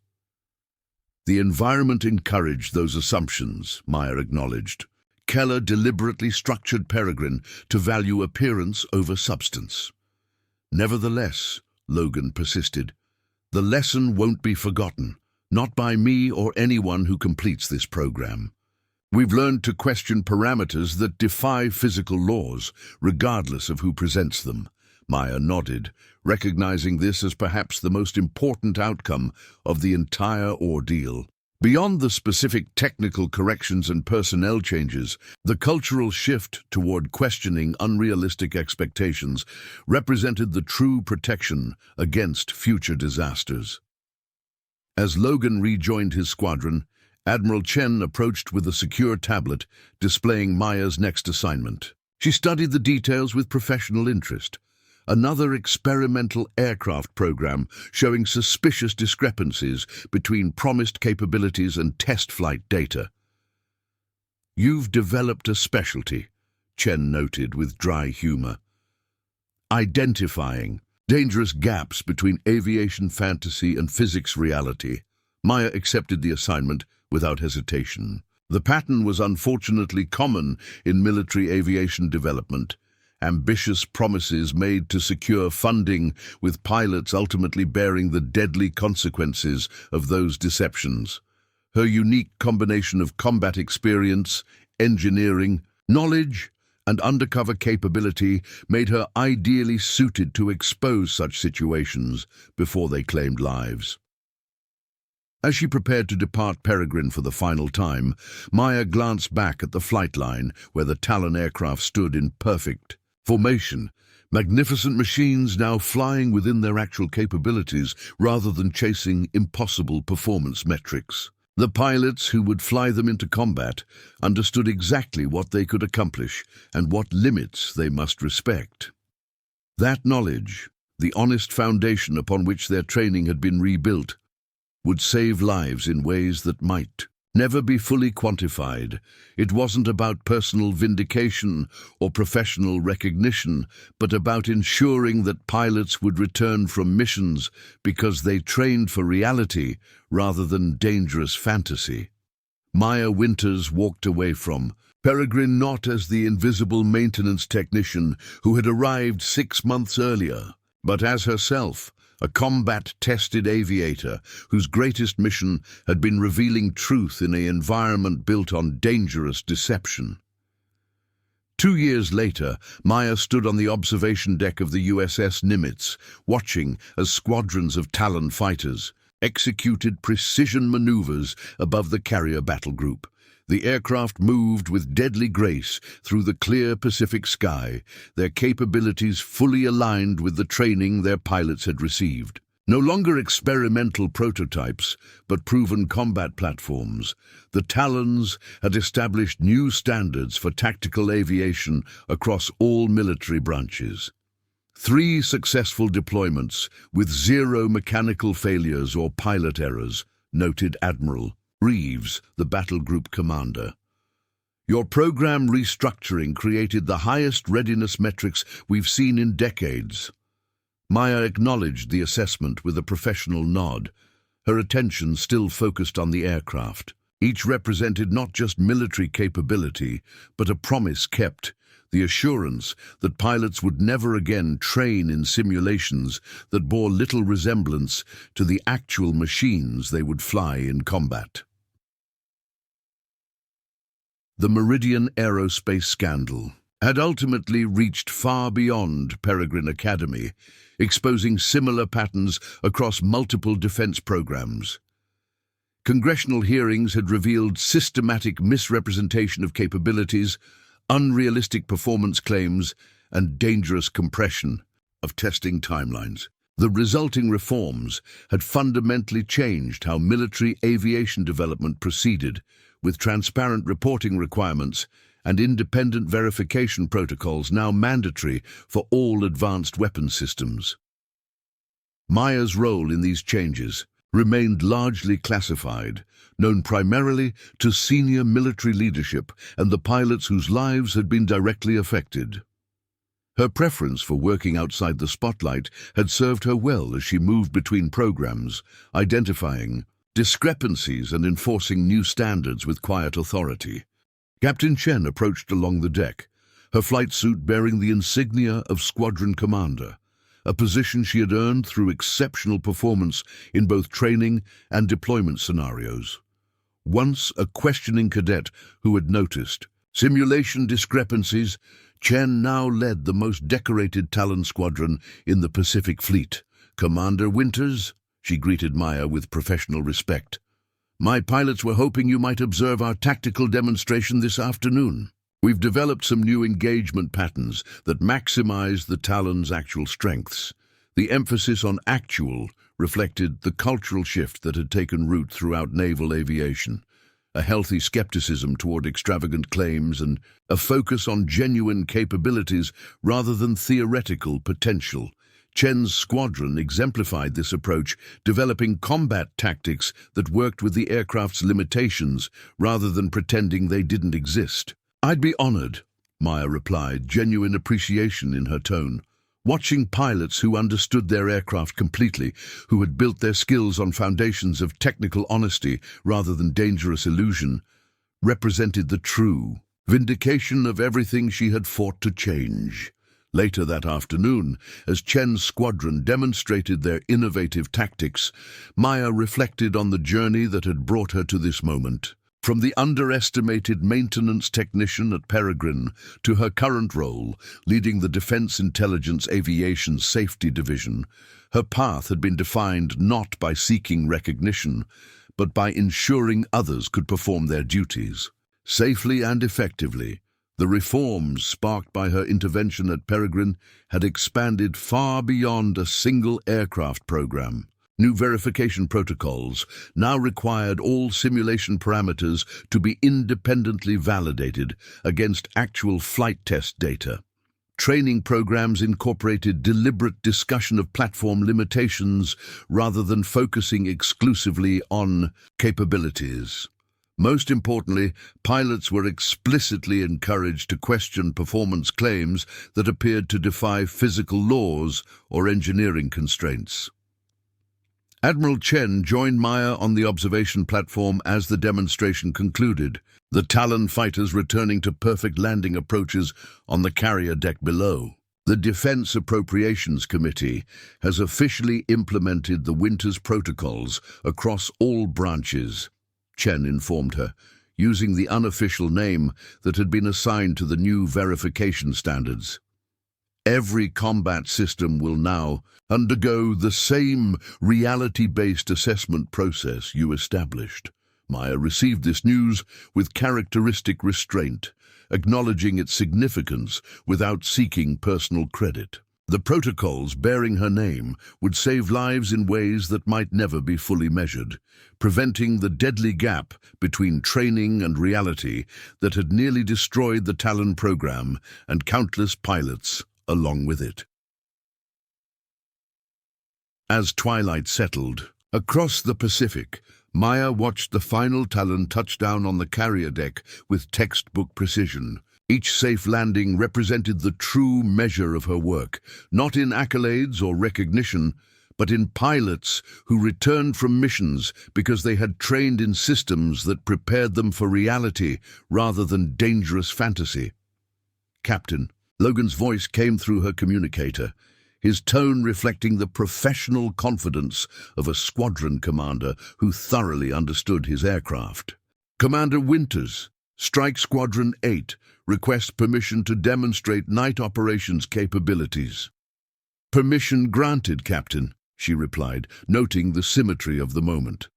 The environment encouraged those assumptions, Maya acknowledged. Keller deliberately structured Peregrine to value appearance over substance. "Nevertheless," Logan persisted, "the lesson won't be forgotten, not by me or anyone who completes this program. We've learned to question parameters that defy physical laws, regardless of who presents them." Maya nodded, recognizing this as perhaps the most important outcome of the entire ordeal. Beyond the specific technical corrections and personnel changes, the cultural shift toward questioning unrealistic expectations represented the true protection against future disasters. As Logan rejoined his squadron, Admiral Chen approached with a secure tablet displaying Maya's next assignment. She studied the details with professional interest. Another experimental aircraft program showing suspicious discrepancies between promised capabilities and test flight data. "You've developed a specialty," Chen noted with dry humor. "Identifying dangerous gaps between aviation fantasy and physics reality." Maya accepted the assignment without hesitation. The pattern was unfortunately common in military aviation development. Ambitious promises made to secure funding, with pilots ultimately bearing the deadly consequences of those deceptions. Her unique combination of combat experience, engineering, knowledge, and undercover capability made her ideally suited to expose such situations before they claimed lives. As she prepared to depart Peregrine for the final time, Maya glanced back at the flight line where the Talon aircraft stood in perfect formation, magnificent machines now flying within their actual capabilities rather than chasing impossible performance metrics. The pilots who would fly them into combat understood exactly what they could accomplish and what limits they must respect. That knowledge, the honest foundation upon which their training had been rebuilt, would save lives in ways that might never be fully quantified. It wasn't about personal vindication or professional recognition, but about ensuring that pilots would return from missions because they trained for reality rather than dangerous fantasy. Maya Winters walked away from Peregrine not as the invisible maintenance technician who had arrived 6 months earlier, but as herself, a combat-tested aviator whose greatest mission had been revealing truth in an environment built on dangerous deception. 2 years later, Maya stood on the observation deck of the USS Nimitz, watching as squadrons of Talon fighters executed precision maneuvers above the carrier battle group. The aircraft moved with deadly grace through the clear Pacific sky, their capabilities fully aligned with the training their pilots had received. No longer experimental prototypes, but proven combat platforms, the Talons had established new standards for tactical aviation across all military branches. 3 successful deployments with 0 mechanical failures or pilot errors, noted Admiral Reeves, the battle group commander. Your program restructuring created the highest readiness metrics we've seen in decades. Maya acknowledged the assessment with a professional nod, her attention still focused on the aircraft. Each represented not just military capability, but a promise kept, the assurance that pilots would never again train in simulations that bore little resemblance to the actual machines they would fly in combat. The Meridian aerospace scandal had ultimately reached far beyond Peregrine Academy, exposing similar patterns across multiple defense programs. Congressional hearings had revealed systematic misrepresentation of capabilities, unrealistic performance claims, and dangerous compression of testing timelines. The resulting reforms had fundamentally changed how military aviation development proceeded, with transparent reporting requirements and independent verification protocols now mandatory for all advanced weapon systems. Maya's role in these changes remained largely classified, known primarily to senior military leadership and the pilots whose lives had been directly affected. Her preference for working outside the spotlight had served her well as she moved between programs, identifying discrepancies and enforcing new standards with quiet authority. Captain Chen approached along the deck, her flight suit bearing the insignia of Squadron Commander, a position she had earned through exceptional performance in both training and deployment scenarios. Once a questioning cadet who had noticed simulation discrepancies, Chen now led the most decorated Talon squadron in the Pacific Fleet. "Commander Winters," she greeted Maya with professional respect. "My pilots were hoping you might observe our tactical demonstration this afternoon. We've developed some new engagement patterns that maximize the Talon's actual strengths." The emphasis on actual reflected the cultural shift that had taken root throughout naval aviation, a healthy skepticism toward extravagant claims and a focus on genuine capabilities rather than theoretical potential. Chen's squadron exemplified this approach, developing combat tactics that worked with the aircraft's limitations rather than pretending they didn't exist. "I'd be honored," Maya replied, genuine appreciation in her tone. Watching pilots who understood their aircraft completely, who had built their skills on foundations of technical honesty rather than dangerous illusion, represented the true vindication of everything she had fought to change. Later that afternoon, as Chen's squadron demonstrated their innovative tactics, Maya reflected on the journey that had brought her to this moment. From the underestimated maintenance technician at Peregrine to her current role, leading the Defense Intelligence Aviation Safety Division, her path had been defined not by seeking recognition, but by ensuring others could perform their duties safely and effectively. The reforms sparked by her intervention at Peregrine had expanded far beyond a single aircraft program. New verification protocols now required all simulation parameters to be independently validated against actual flight test data. Training programs incorporated deliberate discussion of platform limitations rather than focusing exclusively on capabilities. Most importantly, pilots were explicitly encouraged to question performance claims that appeared to defy physical laws or engineering constraints. Admiral Chen joined Maya on the observation platform as the demonstration concluded, the Talon fighters returning to perfect landing approaches on the carrier deck below. The Defense Appropriations Committee has officially implemented the Winters protocols across all branches, Chen informed her, using the unofficial name that had been assigned to the new verification standards. Every combat system will now undergo the same reality-based assessment process you established. Maya received this news with characteristic restraint, acknowledging its significance without seeking personal credit. The protocols bearing her name would save lives in ways that might never be fully measured, preventing the deadly gap between training and reality that had nearly destroyed the Talon program and countless pilots along with it. As twilight settled, across the Pacific, Maya watched the final Talon touchdown on the carrier deck with textbook precision. Each safe landing represented the true measure of her work, not in accolades or recognition, but in pilots who returned from missions because they had trained in systems that prepared them for reality rather than dangerous fantasy. Captain Logan's voice came through her communicator, his tone reflecting the professional confidence of a squadron commander who thoroughly understood his aircraft. Commander Winters, Strike Squadron 8, requests permission to demonstrate night operations capabilities. Permission granted, Captain, she replied, noting the symmetry of the moment.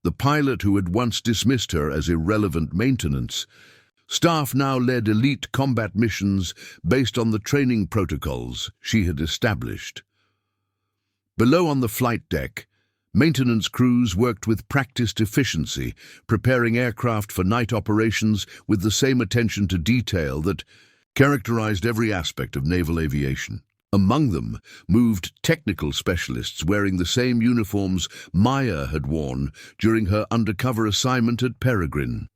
The pilot who had once dismissed her as irrelevant maintenance, staff now led elite combat missions based on the training protocols she had established. Below on the flight deck, maintenance crews worked with practiced efficiency, preparing aircraft for night operations with the same attention to detail that characterized every aspect of naval aviation. Among them moved technical specialists wearing the same uniforms Maya had worn during her undercover assignment at Peregrine.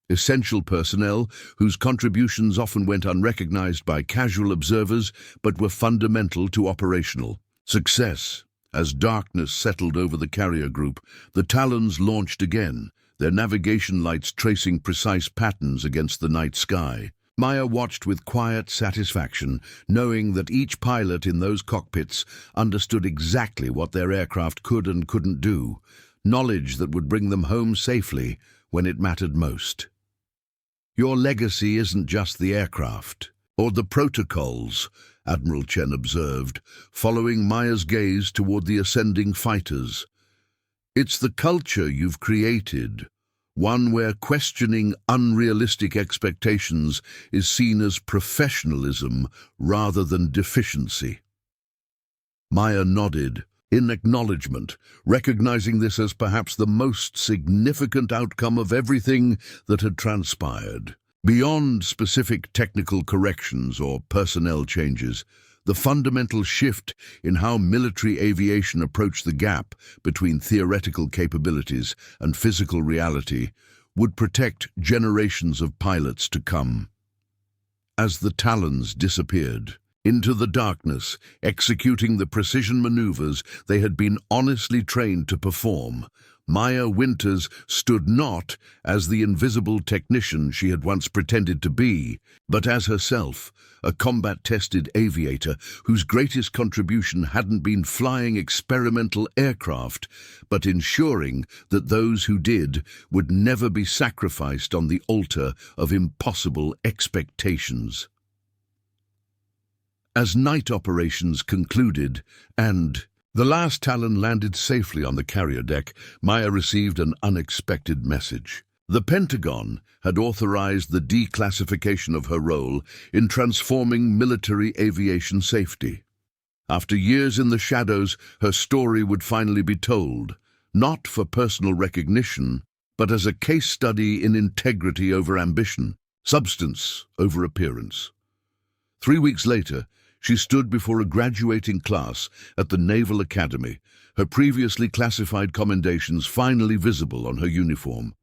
Essential personnel whose contributions often went unrecognized by casual observers but were fundamental to operational success. As darkness settled over the carrier group, the Talons launched again, their navigation lights tracing precise patterns against the night sky. Maya watched with quiet satisfaction, knowing that each pilot in those cockpits understood exactly what their aircraft could and couldn't do, knowledge that would bring them home safely when it mattered most. Your legacy isn't just the aircraft or the protocols, Admiral Chen observed, following Maya's gaze toward the ascending fighters. It's the culture you've created, one where questioning unrealistic expectations is seen as professionalism rather than deficiency. Maya nodded in acknowledgement, recognizing this as perhaps the most significant outcome of everything that had transpired. Beyond specific technical corrections or personnel changes, the fundamental shift in how military aviation approached the gap between theoretical capabilities and physical reality would protect generations of pilots to come. As the Talons disappeared into the darkness, executing the precision maneuvers they had been honestly trained to perform, Maya Winters stood not as the invisible technician she had once pretended to be, but as herself, a combat-tested aviator whose greatest contribution hadn't been flying experimental aircraft, but ensuring that those who did would never be sacrificed on the altar of impossible expectations. As night operations concluded and the last Talon landed safely on the carrier deck, Maya received an unexpected message. The Pentagon had authorized the declassification of her role in transforming military aviation safety. After years in the shadows, her story would finally be told, not for personal recognition, but as a case study in integrity over ambition, substance over appearance. 3 weeks later, she stood before a graduating class at the Naval Academy, her previously classified commendations finally visible on her uniform.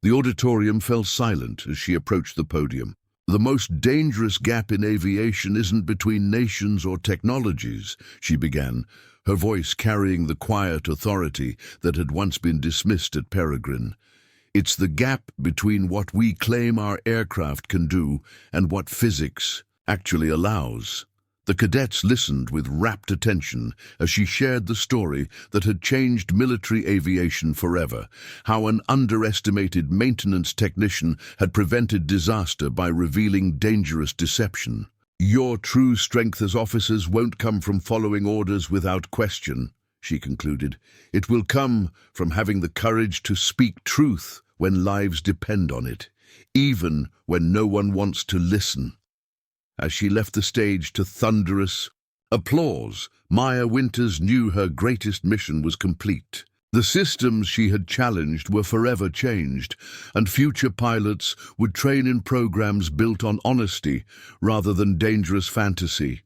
The auditorium fell silent as she approached the podium. The most dangerous gap in aviation isn't between nations or technologies, she began, her voice carrying the quiet authority that had once been dismissed at Peregrine. It's the gap between what we claim our aircraft can do and what physics actually allows. The cadets listened with rapt attention as she shared the story that had changed military aviation forever, how an underestimated maintenance technician had prevented disaster by revealing dangerous deception. Your true strength as officers won't come from following orders without question, she concluded. It will come from having the courage to speak truth when lives depend on it, even when no one wants to listen. As she left the stage to thunderous applause, Maya Winters knew her greatest mission was complete. The systems she had challenged were forever changed, and future pilots would train in programs built on honesty rather than dangerous fantasy.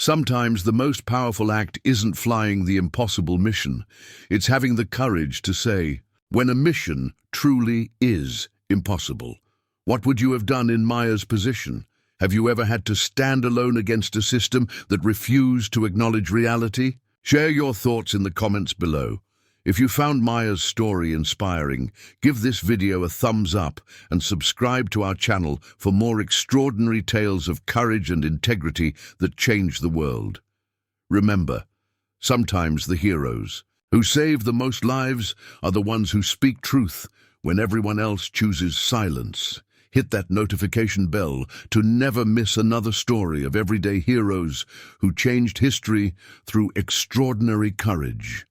Sometimes the most powerful act isn't flying the impossible mission. It's having the courage to say, when a mission truly is impossible. What would you have done in Maya's position? Have you ever had to stand alone against a system that refused to acknowledge reality? Share your thoughts in the comments below. If you found Maya's story inspiring, give this video a thumbs up and subscribe to our channel for more extraordinary tales of courage and integrity that change the world. Remember, sometimes the heroes who save the most lives are the ones who speak truth when everyone else chooses silence. Hit that notification bell to never miss another story of everyday heroes who changed history through extraordinary courage.